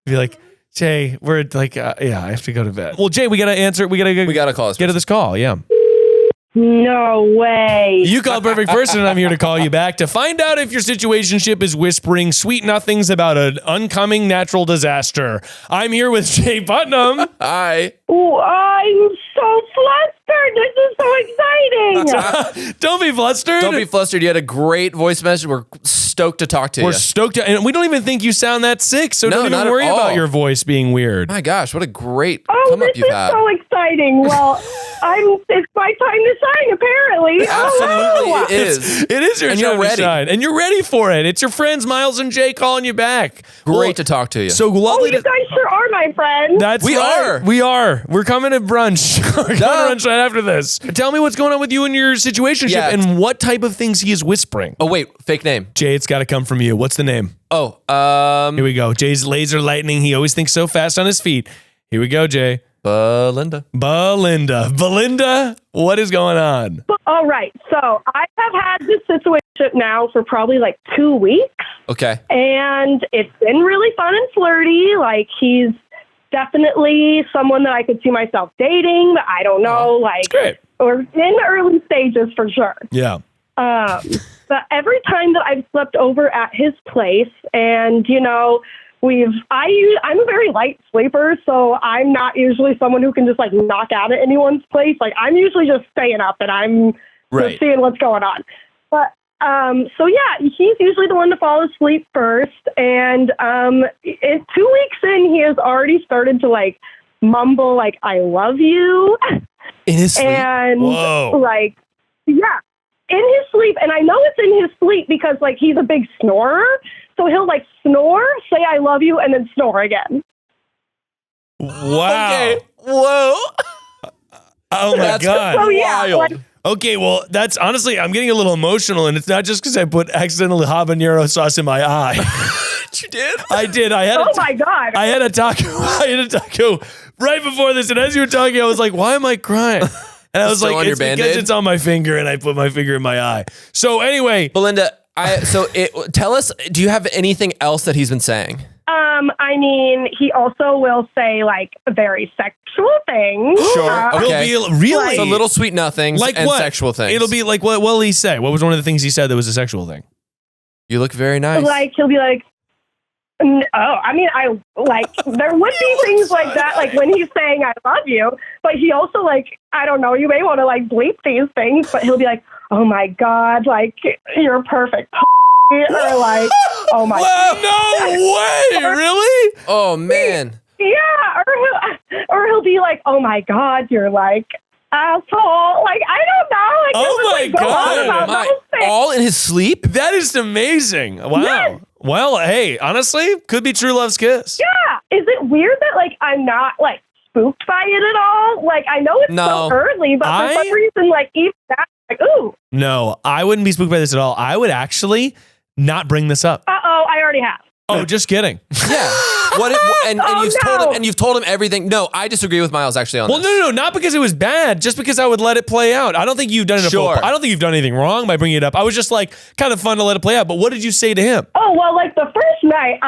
S2: Be like, Jay, we're like, I have to go to bed. Well, Jay, we got to answer. We got to
S3: call this
S2: get to this call. Yeah.
S1: No way.
S2: You called perfect person, and I'm here to call you back to find out if your situationship is whispering sweet nothings about an oncoming natural disaster. I'm here with Jay Putnam.
S3: Hi.
S1: Oh, I'm so flustered. This is so exciting.
S2: Don't be flustered.
S3: Don't be flustered. You had a great voice message. We're stoked to talk to you.
S2: We're stoked, and we don't even think you sound that sick, so don't even worry about your voice being weird.
S3: My gosh, what a great come up you've had.
S1: Oh, this is so exciting. Well, it's my time to shine, apparently.
S3: Absolutely,
S1: Oh,
S3: it is.
S2: It is your time to shine, and you're ready for it. It's your friends Miles and Jay calling you back.
S3: Great to talk to you.
S2: So lovely.
S1: You guys sure are my friends.
S3: We are.
S2: We are. We're coming to brunch. We're coming to brunch right after this. Tell me what's going on with you and your situationship, and what type of things he is whispering.
S3: Oh wait, fake name.
S2: Jay, it's got to come from you. What's the name?
S3: Oh,
S2: here we go. Jay's laser lightning. He always thinks so fast on his feet. Here we go, Jay.
S3: Belinda,
S2: what is going on?
S1: All right. So I have had this situation now for probably like 2 weeks.
S3: Okay.
S1: And it's been really fun and flirty. Like, he's definitely someone that I could see myself dating, but I don't know, or in the early stages for sure.
S2: Yeah.
S1: But every time that I've slept over at his place and,
S5: I'm a very light sleeper, so I'm not usually someone who can just like knock out at anyone's place. Like I'm usually just staying up and I'm just seeing what's going on. But so yeah, he's usually the one to fall asleep first. And 2 weeks in, he has already started to like mumble like "I love you"
S3: in his sleep.
S5: And
S2: Whoa.
S5: like yeah, in his sleep. And I know it's in his sleep because like he's a big snorer. So he'll like snore, say "I love you," and then snore again.
S2: Wow.
S3: Okay. Whoa.
S2: Oh my God.
S5: So yeah,
S3: Wild.
S5: like,
S2: Okay, well, that's honestly, I'm getting a little emotional, and it's not just because I put accidental habanero sauce in my eye.
S3: You did?
S2: I did.
S5: oh my God.
S2: I had a taco. I had a taco right before this, and as you were talking, I was like, "Why am I crying?" And I was
S3: Still
S2: like,
S3: on your
S2: "It's because
S3: Band-Aid?
S2: it's on my finger," and I put my finger in my eye. So anyway,
S3: Belinda, tell us, do you have anything else that he's been saying?
S5: I mean, he also will say like very sexual things.
S3: Sure. Okay.
S2: He'll be really
S3: So little sweet nothings
S2: like
S3: and
S2: what?
S3: sexual things.
S2: It'll be like what will he say? What was one of the things he said that was a sexual thing?
S3: You look very nice.
S5: Like he'll be like, I mean, I like there would be things like that, like when he's saying "I love you," but he also like, I don't know, you may want to like bleep these things, but he'll be like, "Oh my God, like you're perfect." Or like, "Oh my God."
S2: No way! Really?
S3: Oh man.
S5: Yeah, or he'll be like, "Oh my God, you're like asshole." Like I don't know. Like,
S2: Oh
S5: he'll
S2: my
S5: just, like, go on
S2: God.
S5: about those things.
S3: All in his sleep?
S2: That is amazing. Wow.
S5: Yes.
S2: Well, hey, honestly, could be true love's kiss.
S5: Yeah. Is it weird that like I'm not like spooked by it at all? Like I know it's
S3: No.
S5: so early, but for some reason, like even that, like ooh,
S2: No, I wouldn't be spooked by this at all. I would actually not bring this up.
S5: I already have.
S2: Oh, just kidding.
S3: Yeah. And you've told him everything. No, I disagree with Miles actually on
S2: Well,
S3: this.
S2: no, not because it was bad, just because I would let it play out. I don't think you've done it.
S3: Sure.
S2: I don't think you've done anything wrong by bringing it up. I was just like kind of fun to let it play out. But what did you say to him?
S5: Oh, well, like the first night,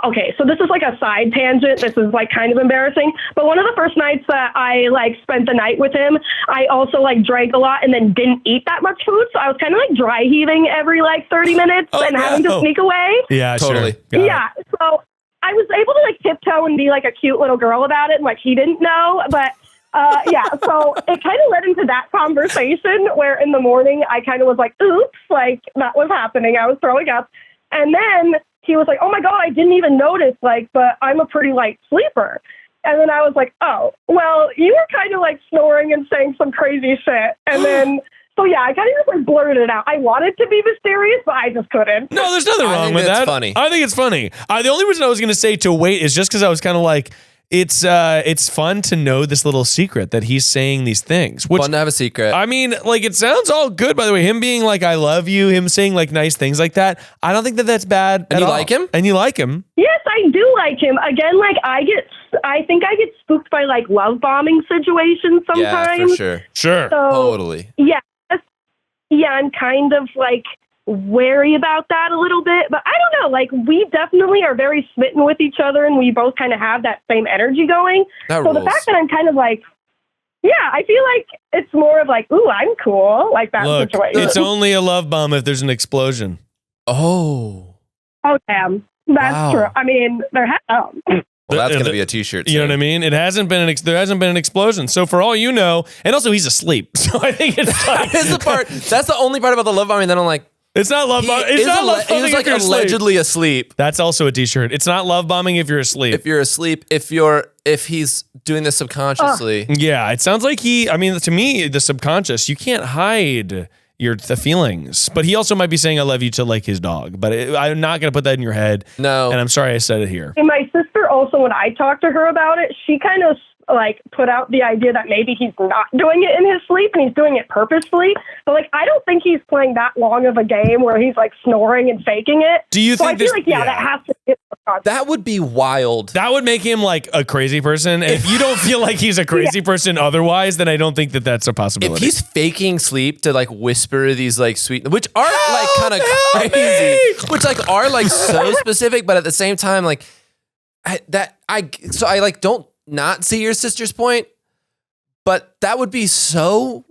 S5: okay, so this is like a side tangent. This is like kind of embarrassing. But one of the first nights that I like spent the night with him, I also like drank a lot and then didn't eat that much food. So I was kind of like dry heaving every like 30 minutes and having to sneak away.
S2: Yeah,
S3: Totally.
S2: Sure. Got
S5: Yeah. So I was able to like tiptoe and be like a cute little girl about it. And like he didn't know, but yeah, so it kind of led into that conversation where in the morning I kind of was like, oops, like that was happening. I was throwing up. And then he was like, oh my God, I didn't even notice, like, but I'm a pretty light sleeper. And then I was like, oh, well, you were kind of like snoring and saying some crazy shit. And then, so yeah, I kind of just like blurted it out. I wanted to be mysterious, but I just couldn't.
S2: No, there's nothing wrong with that.
S3: Funny.
S2: I think it's funny. The only reason I was going to say to wait is just because I was kind of like, it's fun to know this little secret that he's saying these things. Which,
S3: Fun to have a secret.
S2: I mean, like it sounds all good. By the way, him being like "I love you," him saying like nice things like that. I don't think that that's bad.
S3: And
S2: at
S3: you
S2: all.
S3: like him?
S2: And you like him?
S5: Yes, I do like him. Again, like I think I get spooked by like love bombing situations sometimes.
S3: Yeah, for sure.
S2: Sure.
S5: So,
S3: Totally.
S5: Yeah, I'm kind of like wary about that a little bit, but I don't know, like we definitely are very smitten with each other and we both kind of have that same energy going.
S3: That
S5: so
S3: rules.
S5: the fact that I'm kind of like, yeah, I feel like it's more of like, ooh, I'm cool, like that
S2: Look,
S5: situation.
S2: it's only a love bomb if there's an explosion.
S3: Oh.
S5: Oh, damn. That's
S3: Wow.
S5: true. I mean,
S3: Well, that's going to be a t-shirt.
S2: You know what I mean? It hasn't been there hasn't been an explosion. So for all you know, and also he's asleep. So I think it's
S3: That is the part. That's the only part about the love bombing that I'm like,
S2: it's not love bombing. It's not love
S3: he
S2: bombing
S3: was
S2: if
S3: like
S2: you're asleep.
S3: allegedly asleep.
S2: That's also a t-shirt. It's not love bombing if you're asleep.
S3: If you're asleep, if he's doing this subconsciously.
S2: Yeah, it sounds like to me, the subconscious, you can't hide the feelings. But he also might be saying I love you to like his dog. But I'm not going to put that in your head.
S3: No.
S2: And I'm sorry I said it here.
S5: And my sister also, when I talked to her about it, she kind of like put out the idea that maybe he's not doing it in his sleep and he's doing it purposefully. But like, I don't think he's playing that long of a game where he's like snoring and faking it.
S2: Do you
S5: so
S2: think
S5: I feel like, that has to be
S3: That would be wild.
S2: That would make him like a crazy person. And if you don't feel like he's a crazy person otherwise, then I don't think that that's a possibility.
S3: If he's faking sleep to like whisper these like sweet, which are like kind of crazy, which like are like so specific, but at the same time, like I like don't not see your sister's point, but that would be so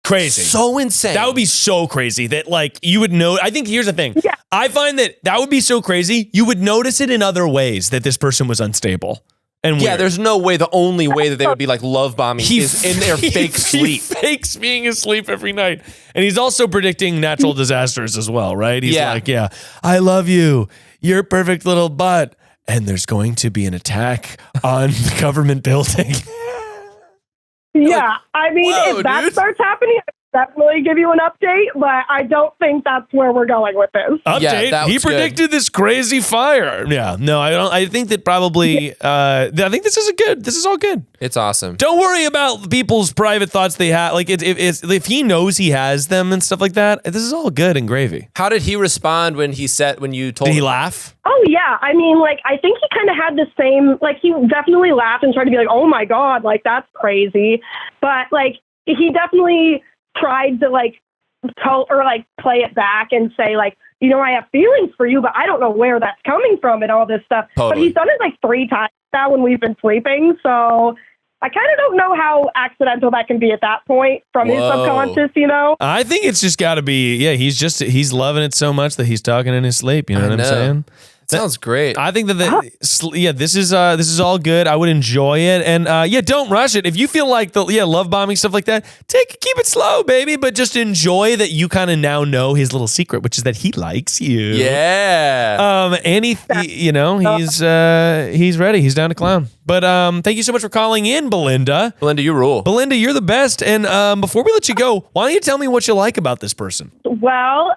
S2: crazy.
S3: So insane.
S2: That would be so crazy that like you would know. I think here's the thing.
S5: Yeah.
S2: I find that would be so crazy. You would notice it in other ways that this person was unstable. And
S3: Yeah,
S2: weird.
S3: there's no way. The only way that they would be like love bombing is in their fake sleep.
S2: He fakes being asleep every night. And he's also predicting natural disasters as well, right? He's like, yeah, I love you. You're a perfect little butt. And there's going to be an attack on the government building.
S1: Yeah, I mean,
S3: whoa,
S1: if that
S3: dude.
S1: starts happening, I'll definitely give you an update, but I don't think that's where we're going with this.
S2: Update.
S3: that
S2: He
S3: was
S2: predicted this crazy fire. Yeah. No, I don't. I think that probably. I think this is all good.
S3: It's awesome.
S2: Don't worry about people's private thoughts they have. Like if he knows he has them and stuff like that, this is all good and gravy.
S3: How did he respond when you told
S2: Did he
S3: him?
S2: laugh?
S1: Oh, yeah. I mean, like, I think he kind of had the same, like, he definitely laughed and tried to be like, oh, my God, like, that's crazy. But, like, he definitely tried to, like, play it back and say, like, you know, I have feelings for you, but I don't know where that's coming from and all this stuff.
S3: Totally.
S1: But he's done it, like, 3 times now when we've been sleeping. So I kind of don't know how accidental that can be at that point from his subconscious, you know?
S2: I think it's just got to be. Yeah, he's loving it so much that he's talking in his sleep. You know what I'm saying?
S3: Sounds great.
S2: I think this is all good. I would enjoy it, and don't rush it. If you feel like love bombing stuff like that, keep it slow, baby. But just enjoy that you kind of now know his little secret, which is that he likes you.
S3: Yeah.
S2: And he's ready. He's down to clown. But thank you so much for calling in, Belinda.
S3: Belinda, you rule.
S2: Belinda, you're the best. And before we let you go, why don't you tell me what you like about this person?
S1: Well,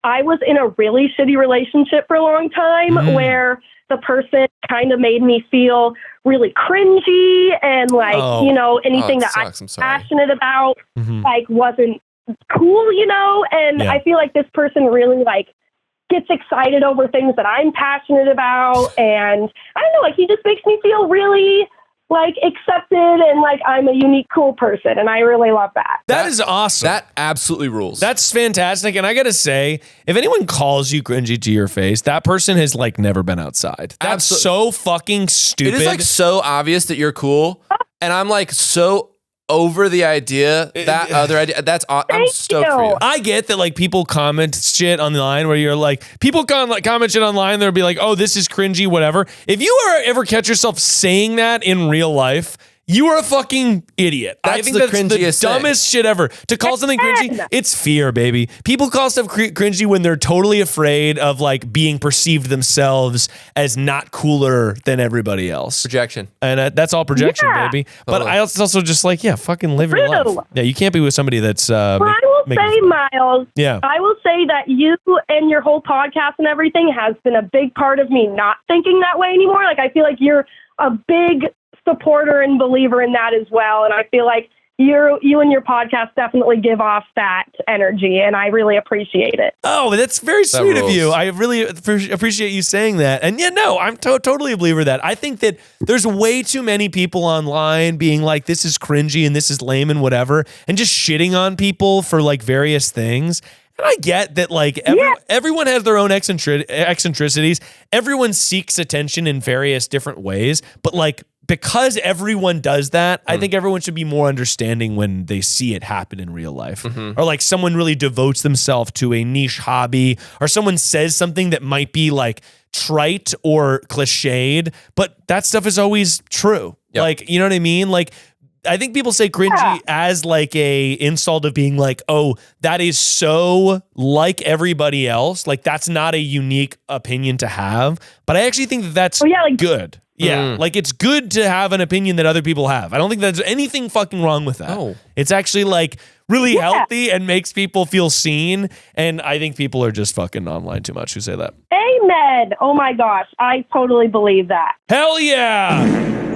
S1: I was in a really shitty relationship for a long time where the person kind of made me feel really cringy and like, you know, anything that I'm passionate about, like wasn't cool, you know? And I feel like this person really like gets excited over things that I'm passionate about. And I don't know, like he just makes me feel really like accepted and like I'm a unique, cool person. And I really love that.
S2: That is awesome.
S3: That absolutely rules.
S2: That's fantastic. And I got to say, if anyone calls you cringy to your face, that person has like never been outside. That's so fucking stupid.
S3: It is like so obvious that you're cool. And I'm like so over the idea, that other idea. I'm stoked for you.
S2: I get that like people comment shit online where you're like, people comment shit online, they'll be like, oh, this is cringy, whatever. If you ever catch yourself saying that in real life, you are a fucking idiot. I think that's the dumbest shit ever. To call something cringy, it's fear, baby. People call stuff cringy when they're totally afraid of like being perceived themselves as not cooler than everybody else.
S3: Projection.
S2: And that's all projection, baby. But I also just like, fucking live your life. Yeah, you can't be with somebody that's...
S1: I will say, Miles, I will say that you and your whole podcast and everything has been a big part of me not thinking that way anymore. Like, I feel like you're a big supporter and believer in that as well. And I feel like you and your podcast definitely give off that energy, and I really appreciate it.
S2: Oh, that's very sweet of you. I really appreciate you saying that. And I'm totally a believer of that. I think that there's way too many people online being like, this is cringy and this is lame and whatever, and just shitting on people for like various things. And I get that like everyone has their own eccentricities. Everyone seeks attention in various different ways, but like, because everyone does that, I think everyone should be more understanding when they see it happen in real life. Or like someone really devotes themselves to a niche hobby, or someone says something that might be like trite or cliched, but that stuff is always true. Yep. Like, you know what I mean? Like, I think people say cringy as like a insult of being like, oh, that is so like everybody else. Like that's not a unique opinion to have. But I actually think that's good. Yeah, like it's good to have an opinion that other people have. I don't think there's anything fucking wrong with that. Oh. It's actually like really healthy and makes people feel seen. And I think people are just fucking online too much who say that.
S1: Amen. Oh my gosh, I totally believe that.
S2: Hell yeah.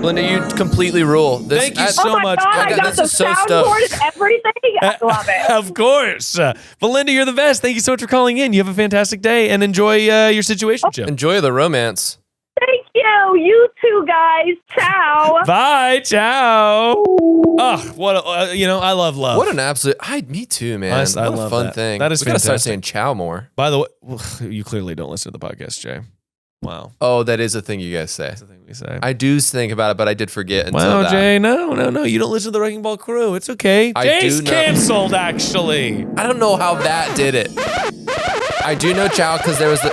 S3: Belinda, you completely rule.
S2: Thank you so much.
S1: God, I got the soundboard and everything. I love it.
S2: Of course. Belinda, you're the best. Thank you so much for calling in. You have a fantastic day and enjoy your situation, Jim.
S3: Enjoy the romance.
S1: Thank you. You too, guys. Ciao.
S2: Bye. Ciao. Oh, what I love love.
S3: What an absolute. Me too, man.
S2: I
S3: what
S2: love
S3: a fun
S2: that.
S3: thing.
S2: That is
S3: we gotta start
S2: fantastic.
S3: saying ciao more.
S2: By the way, you clearly don't listen to the podcast, Jay. Wow.
S3: Oh, that is a thing you guys say.
S2: That's the thing we say.
S3: I do think about it, but I did forget until
S2: Wow,
S3: that.
S2: Jay, no. You don't listen to the Wrecking Ball crew. It's okay.
S3: I
S2: Jay's
S3: do know.
S2: canceled, actually.
S3: I don't know how that did it. I do know Ciao because there was the.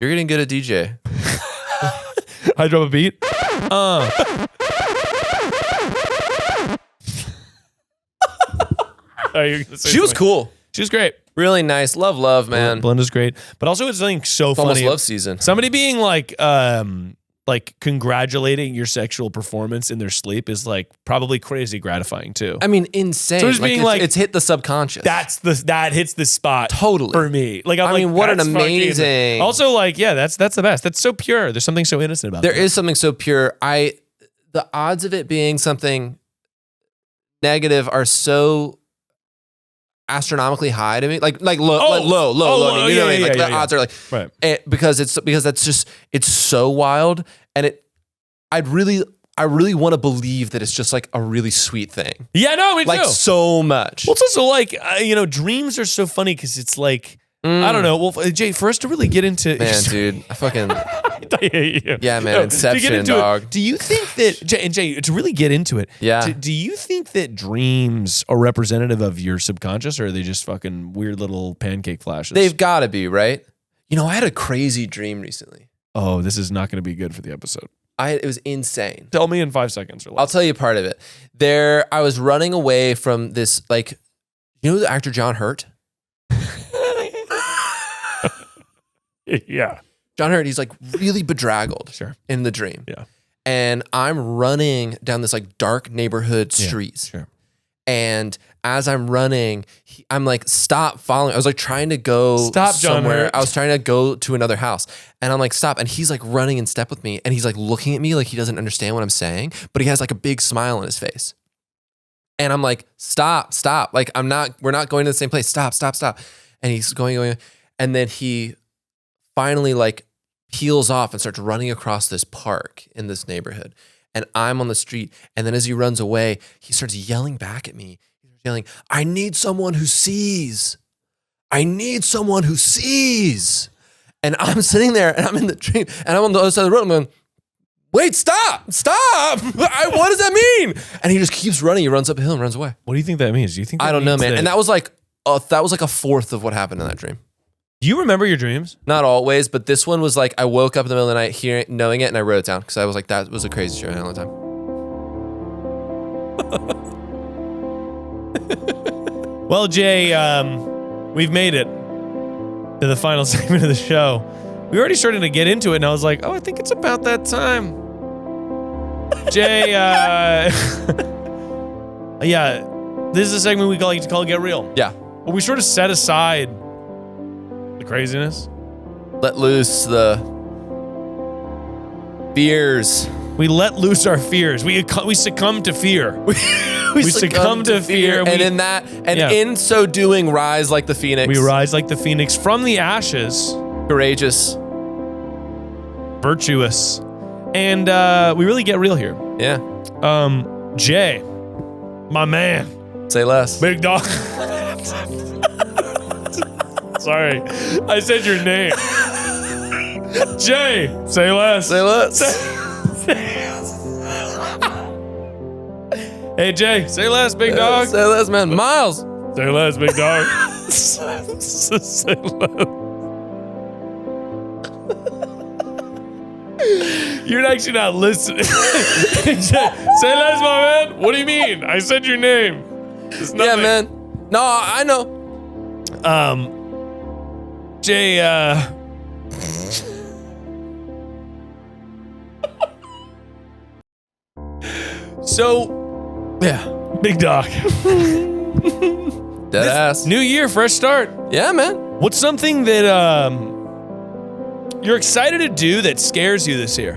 S3: You're getting good at DJ.
S2: I drop a beat.
S3: She was cool.
S2: She was great.
S3: Really nice. Love, man.
S2: Belinda's great. But also it's something so
S3: It's
S2: funny.
S3: almost love season.
S2: Somebody being like congratulating your sexual performance in their sleep is like probably crazy gratifying too.
S3: I mean, insane.
S2: So just being like,
S3: it's hit the subconscious.
S2: That hits the spot
S3: Totally
S2: for me. Like I'm
S3: I mean,
S2: like,
S3: what an
S2: that's fucking-
S3: amazing.
S2: Also, like, yeah, that's the best. That's so pure. There's something so innocent about
S3: There
S2: that.
S3: is something so pure. The odds of it being something negative are so astronomically high to me. Like low. You know what I mean? Like the odds are like
S2: right.
S3: because that's just it's so wild, and I really want to believe that it's just like a really sweet thing.
S2: Yeah, no, me too.
S3: Like so much.
S2: Well, it's also like dreams are so funny because it's like I don't know. Well, Jay, for us to really get into
S3: Man, dude, I fucking yeah, man,
S2: No,
S3: Inception, dog.
S2: Do you think that Jay, to really get into it?
S3: Yeah.
S2: Do you think that dreams are representative of your subconscious, or are they just fucking weird little pancake flashes?
S3: They've got to be, right? You know, I had a crazy dream recently.
S2: Oh, this is not going to be good for the episode.
S3: It was insane.
S2: Tell me in 5 seconds or less.
S3: I'll tell you part of it. I was running away from this, like, you know the actor John Hurt?
S2: Yeah.
S3: John Hurt, he's like really bedraggled in the dream.
S2: Yeah.
S3: And I'm running down this like dark neighborhood streets.
S2: Sure.
S3: And as I'm running, I'm like, stop following. I was like trying to go
S2: Stop, John
S3: somewhere.
S2: Hurt.
S3: I was trying to go to another house. And I'm like, stop. And he's like running in step with me. And he's like looking at me like he doesn't understand what I'm saying. But he has like a big smile on his face. And I'm like, stop. Like we're not going to the same place. Stop. And he's going. And then he finally like peels off and starts running across this park in this neighborhood. And I'm on the street. And then as he runs away, he starts yelling back at me. He's yelling, I need someone who sees. And I'm sitting there and I'm in the dream and I'm on the other side of the road. I'm going, wait, stop. What does that mean? And he just keeps running. He runs up a hill and runs away.
S2: What do you think that means? Do you think
S3: I don't know, man. And that was like a fourth of what happened in that dream.
S2: Do you remember your dreams?
S3: Not always, but this one was like I woke up in the middle of the night knowing it, and I wrote it down because I was like, that was a crazy dream all the time.
S2: Well, Jay, we've made it to the final segment of the show. We already started to get into it, and I was like, oh, I think it's about that time. Jay, yeah, this is a segment we like to call Get Real.
S3: Yeah.
S2: But we sort of set aside the craziness.
S3: Let loose the fears.
S2: We let loose our fears. We succumb to fear. We succumb to fear.
S3: In so doing, rise like the phoenix.
S2: We rise like the phoenix from the ashes.
S3: Courageous.
S2: Virtuous. And we really get real here.
S3: Yeah.
S2: Jay, my man.
S3: Say less.
S2: Big dog. Sorry, I said your name. Jay, say less.
S3: Say less.
S2: Hey, Jay, say less, big dog.
S3: Say less, man. Miles.
S2: Say less, big dog. Say less. You're actually not listening. Say less, my man. What do you mean? I said your name.
S3: Yeah, man. No, I know.
S2: Jay, so, yeah, big dog.
S3: Dead ass.
S2: New year, fresh start.
S3: Yeah, man.
S2: What's something that you're excited to do that scares you this year?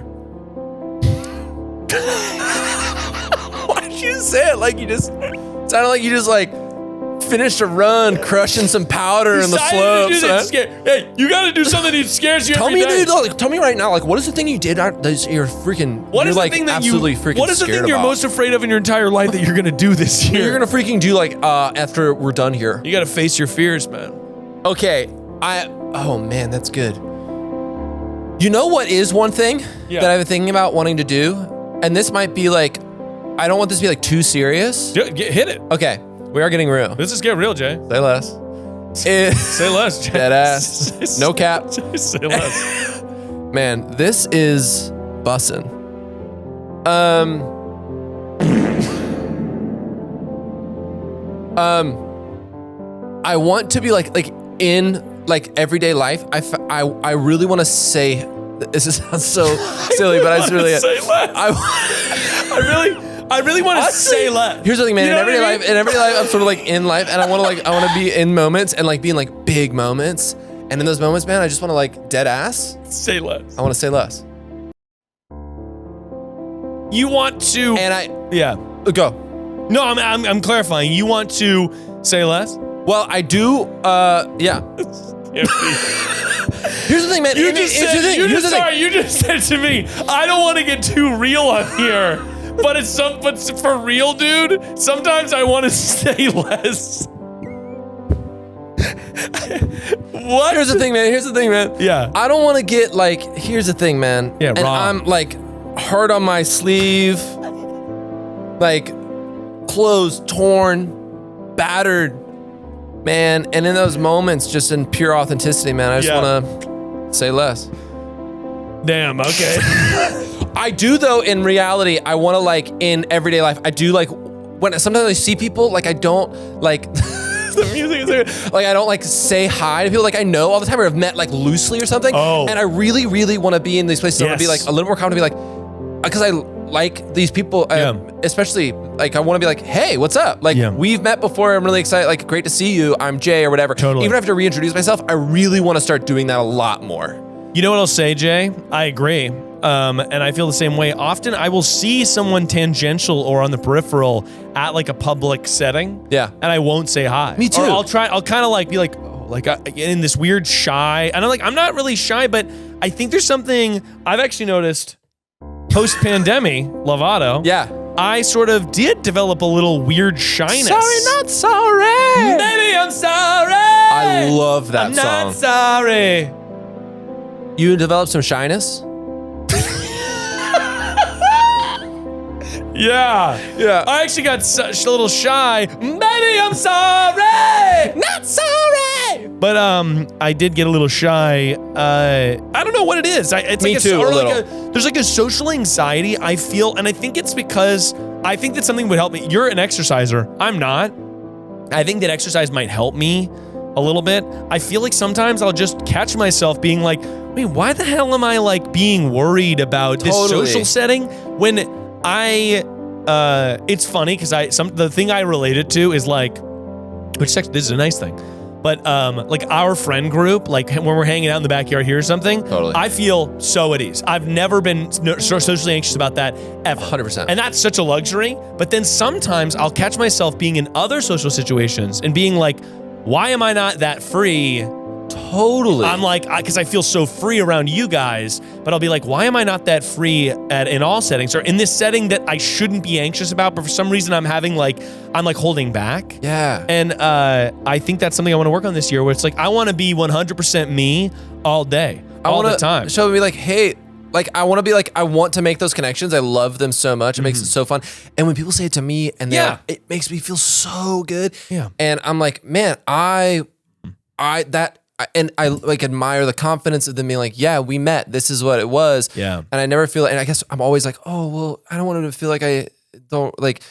S3: Why did you say it like you just sounded like you just like finished a run, crushing some powder in the slopes.
S2: Hey, you got to do something that scares you.
S3: Tell me, dude. Like, tell me right now. Like, what is the thing you did? That you're freaking.
S2: What is
S3: you're
S2: the thing that
S3: absolutely
S2: you?
S3: Freaking
S2: What is the thing you're
S3: about?
S2: most afraid of in your entire life that you're gonna do this year?
S3: You're gonna freaking do like after we're done here.
S2: You got to face your fears, man.
S3: Okay. Oh man, that's good. You know what is one thing that I've been thinking about wanting to do, and this might be like, I don't want this to be like too serious.
S2: Hit it.
S3: Okay. We are getting real.
S2: This is getting real, Jay.
S3: Say less.
S2: Say less, Jay.
S3: Dead ass. No cap.
S2: Say less.
S3: Man, this is bussin'. I want to be like in like everyday life. I really want to say. This sounds so silly, but I just really.
S2: Say less. I really want to say less.
S3: Here's the thing, man.
S2: You know
S3: In everyday life, I'm sort of like in life, and I want to be in moments and like be in like big moments. And in those moments, man, I just want to like dead ass.
S2: Say less.
S3: I want to say less.
S2: You want to.
S3: And
S2: Yeah.
S3: Go.
S2: No, I'm clarifying. You want to say less?
S3: Well, I do. Yeah. Here's the thing, man.
S2: You just said to me, I don't want to get too real on here, but for real, dude. Sometimes I want to say less. What?
S3: Here's the thing, man.
S2: Yeah.
S3: I don't want to get like. Here's the thing, man.
S2: Yeah,
S3: and
S2: wrong.
S3: I'm like hard on my sleeve, like clothes torn, battered, man. And in those moments, just in pure authenticity, man, I just want to say less.
S2: Damn. Okay.
S3: I do though. In reality, I want to like in everyday life. I do like when sometimes I see people like I don't like. The music is there. Like I don't like say hi to people like I know all the time or have met like loosely or something.
S2: Oh.
S3: And I really, really want to be in these places. I want to be like a little more confident, be like, because I like these people, especially like I want to be like, hey, what's up? Like we've met before. I'm really excited. Like great to see you. I'm Jay or whatever.
S2: Totally.
S3: Even if I have to reintroduce myself, I really want to start doing that a lot more.
S2: You know what I'll say, Jay? I agree. And I feel the same way. Often I will see someone tangential or on the peripheral at like a public setting.
S3: Yeah.
S2: And I won't say hi.
S3: Me too.
S2: Or I'll kind of like be like, in this weird shy. And I'm not really shy, but I think there's something I've actually noticed post-pandemic, Lovato.
S3: Yeah.
S2: I sort of did develop a little weird shyness.
S3: Sorry, not sorry.
S2: Maybe I'm sorry.
S3: I love that song.
S2: I'm not sorry.
S3: You developed some shyness?
S2: Yeah. I actually got such a little shy. Maybe I'm sorry. Not sorry. But I did get a little shy. I don't know what it is. It's
S3: Me
S2: like
S3: too, a little.
S2: There's like a social anxiety I feel, and I think it's because I think that something would help me. You're an exerciser. I'm not. I think that exercise might help me a little bit. I feel like sometimes I'll just catch myself being like, wait, why the hell am I like being worried about this social setting when it's funny because the thing I relate it to is like, this is a nice thing, but like our friend group, like when we're hanging out in the backyard here or something,
S3: totally.
S2: I feel so at ease. I've never been socially anxious about that ever.
S3: 100%.
S2: And that's such a luxury. But then sometimes I'll catch myself being in other social situations and being like, why am I not that free?
S3: Totally.
S2: I'm like, because I feel so free around you guys, but I'll be like, why am I not that free in all settings or in this setting that I shouldn't be anxious about, but for some reason I'm holding back.
S3: Yeah.
S2: And I think that's something I want to work on this year where it's like, I want to be 100% me all day, all the time.
S3: So be like, hey, like I want to be like, I want to make those connections. I love them so much. It makes it so fun. And when people say it to me and it makes me feel so good.
S2: Yeah.
S3: And I'm like, man, I like admire the confidence of them being like, yeah, we met. This is what it was.
S2: Yeah.
S3: And I never feel, and I guess I'm always like, oh, well, I don't want them to feel like I don't like,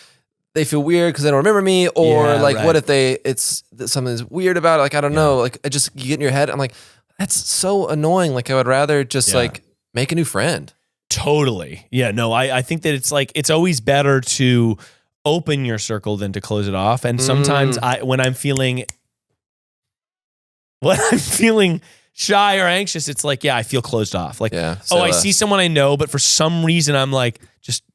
S3: they feel weird because they don't remember me or what if it's something that's weird about it? Like, I don't know. Like you get in your head. I'm like, that's so annoying. Like I would rather just like make a new friend.
S2: Totally. Yeah, no, I think that it's like, it's always better to open your circle than to close it off. And sometimes when I'm feeling shy or anxious, it's like, I feel closed off. Like, I see someone I know, but for some reason I'm like,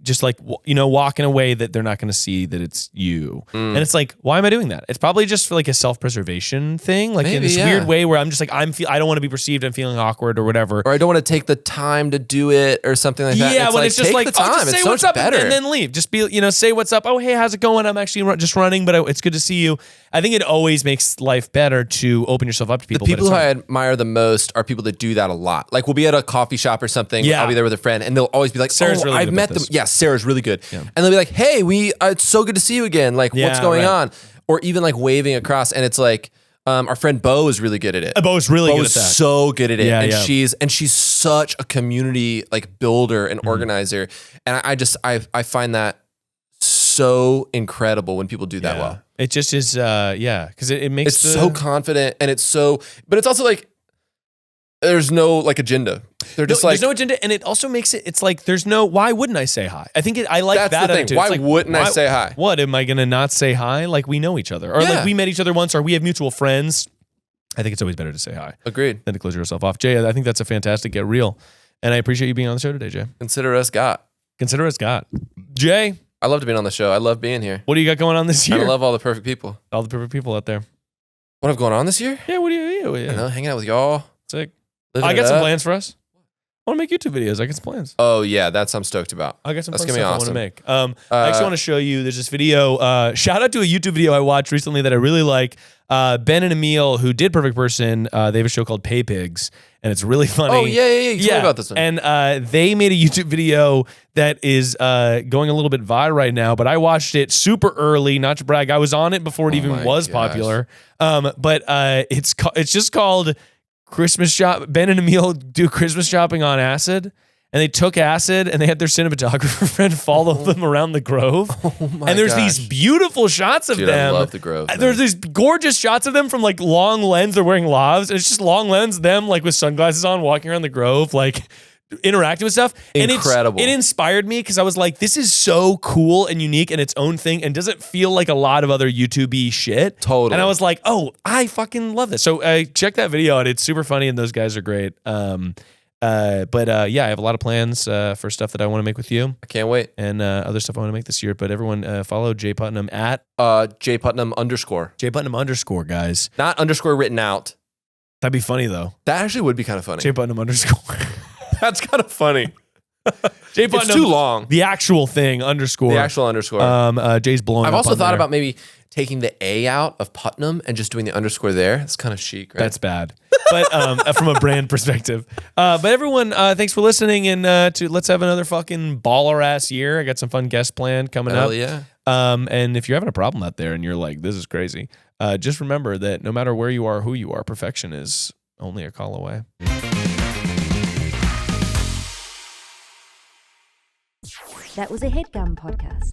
S2: just like, walking away that they're not going to see that it's you. And it's like, why am I doing that? It's probably just for like a self-preservation thing. Like maybe, in this weird way where I'm just like, I don't want to be perceived. I'm feeling awkward or whatever.
S3: Or I don't want to take the time to do it or something like that.
S2: Yeah, when it's just like,
S3: the time.
S2: Just say
S3: it's
S2: what's
S3: so
S2: up
S3: better.
S2: and then leave. Just be, say what's up. Oh, hey, how's it going? I'm actually just running, but it's good to see you. I think it always makes life better to open yourself up to people.
S3: The people who I admire the most are people that do that a lot. Like we'll be at a coffee shop or something.
S2: Yeah.
S3: I'll be there with a friend and they'll always be like,
S2: Sarah's really
S3: I've
S2: good
S3: met
S2: about
S3: them.
S2: this.
S3: Yeah, Sarah's really good. Yeah. And they'll be like, hey, it's so good to see you again. Like what's going on? or even like waving across. And it's like, our friend Bo is really good at it.
S2: Bo's really good at
S3: Bo's
S2: that.
S3: so good at it.
S2: Yeah,
S3: and
S2: yeah.
S3: she's such a community like builder and organizer. And I find that so incredible when people do that well.
S2: It just is, because it makes
S3: It's so confident, and but it's also like there's no like agenda. They're just
S2: there's no agenda, and it also makes it's like there's no, why wouldn't I say hi? I think I like
S3: that's
S2: that
S3: the thing.
S2: attitude.
S3: Why
S2: It's like,
S3: wouldn't I say hi?
S2: What, am I going to not say hi? Like we know each other, or like we met each other once, or we have mutual friends. I think it's always better to say hi.
S3: Agreed.
S2: Than to close yourself off. Jay, I think that's a fantastic get real, and I appreciate you being on the show today, Jay.
S3: Consider us got.
S2: Jay,
S3: I loved being on the show. I love being here.
S2: what do you got going on this year?
S3: I love all the perfect people.
S2: All the perfect people out there.
S3: What have going on this year?
S2: Yeah, what do you?
S3: I don't know, hanging out with y'all.
S2: Sick.
S3: living
S2: I
S3: it
S2: got some
S3: up.
S2: plans for us. I want to make YouTube videos. I got some plans.
S3: Oh yeah, that's I'm stoked about.
S2: I got some
S3: That's
S2: fun
S3: gonna be
S2: stuff
S3: awesome.
S2: I want to make. I actually want to show you. There's this video. Shout out to a YouTube video I watched recently that I really like. Ben and Emil, who did Perfect Person, they have a show called Pay Pigs, and it's really funny.
S3: Oh yeah. You told me about this one.
S2: And they made a YouTube video that is going a little bit viral right now. But I watched it super early. Not to brag, I was on it before it even
S3: my
S2: was
S3: gosh.
S2: popular. But it's just called Christmas Shop. Ben and Emil do Christmas shopping on acid. And they took acid and they had their cinematographer friend follow them around the Grove.
S3: Oh my
S2: and there's
S3: gosh.
S2: these beautiful shots of
S3: Dude,
S2: them.
S3: I love the Grove.
S2: There's these gorgeous shots of them from like long lens. They're wearing lavs. And it's just long lens, them like with sunglasses on, walking around the Grove, like interacting with stuff.
S3: Incredible.
S2: And it inspired me because I was like, this is so cool and unique in its own thing and doesn't feel like a lot of other YouTube-y shit.
S3: Totally.
S2: And I was like, oh, I fucking love this. So check that video out. It's super funny and those guys are great. But I have a lot of plans for stuff that I want to make with you.
S3: I can't wait.
S2: And other stuff I want to make this year. But everyone follow Jay Putnam at
S3: Jay Putnam _.
S2: Jay Putnam _, guys.
S3: Not underscore written out.
S2: That'd be funny though.
S3: That actually would be kind of funny.
S2: Jay Putnam _
S3: That's kind of funny.
S2: Jay Putnam.
S3: It's too long.
S2: The actual thing _
S3: The actual underscore.
S2: Jay's blowing
S3: I've
S2: up
S3: also
S2: on
S3: thought
S2: there.
S3: about maybe taking the A out of Putnam and just doing the underscore there. It's kind of chic, right?
S2: That's bad. But from a brand perspective. But everyone, thanks for listening and let's have another fucking baller ass year. I got some fun guests planned coming
S3: Hell
S2: up.
S3: yeah.
S2: And if you're having a problem out there and you're like, this is crazy, just remember that no matter where you are, who you are, perfection is only a call away.
S6: That was a Headgum podcast.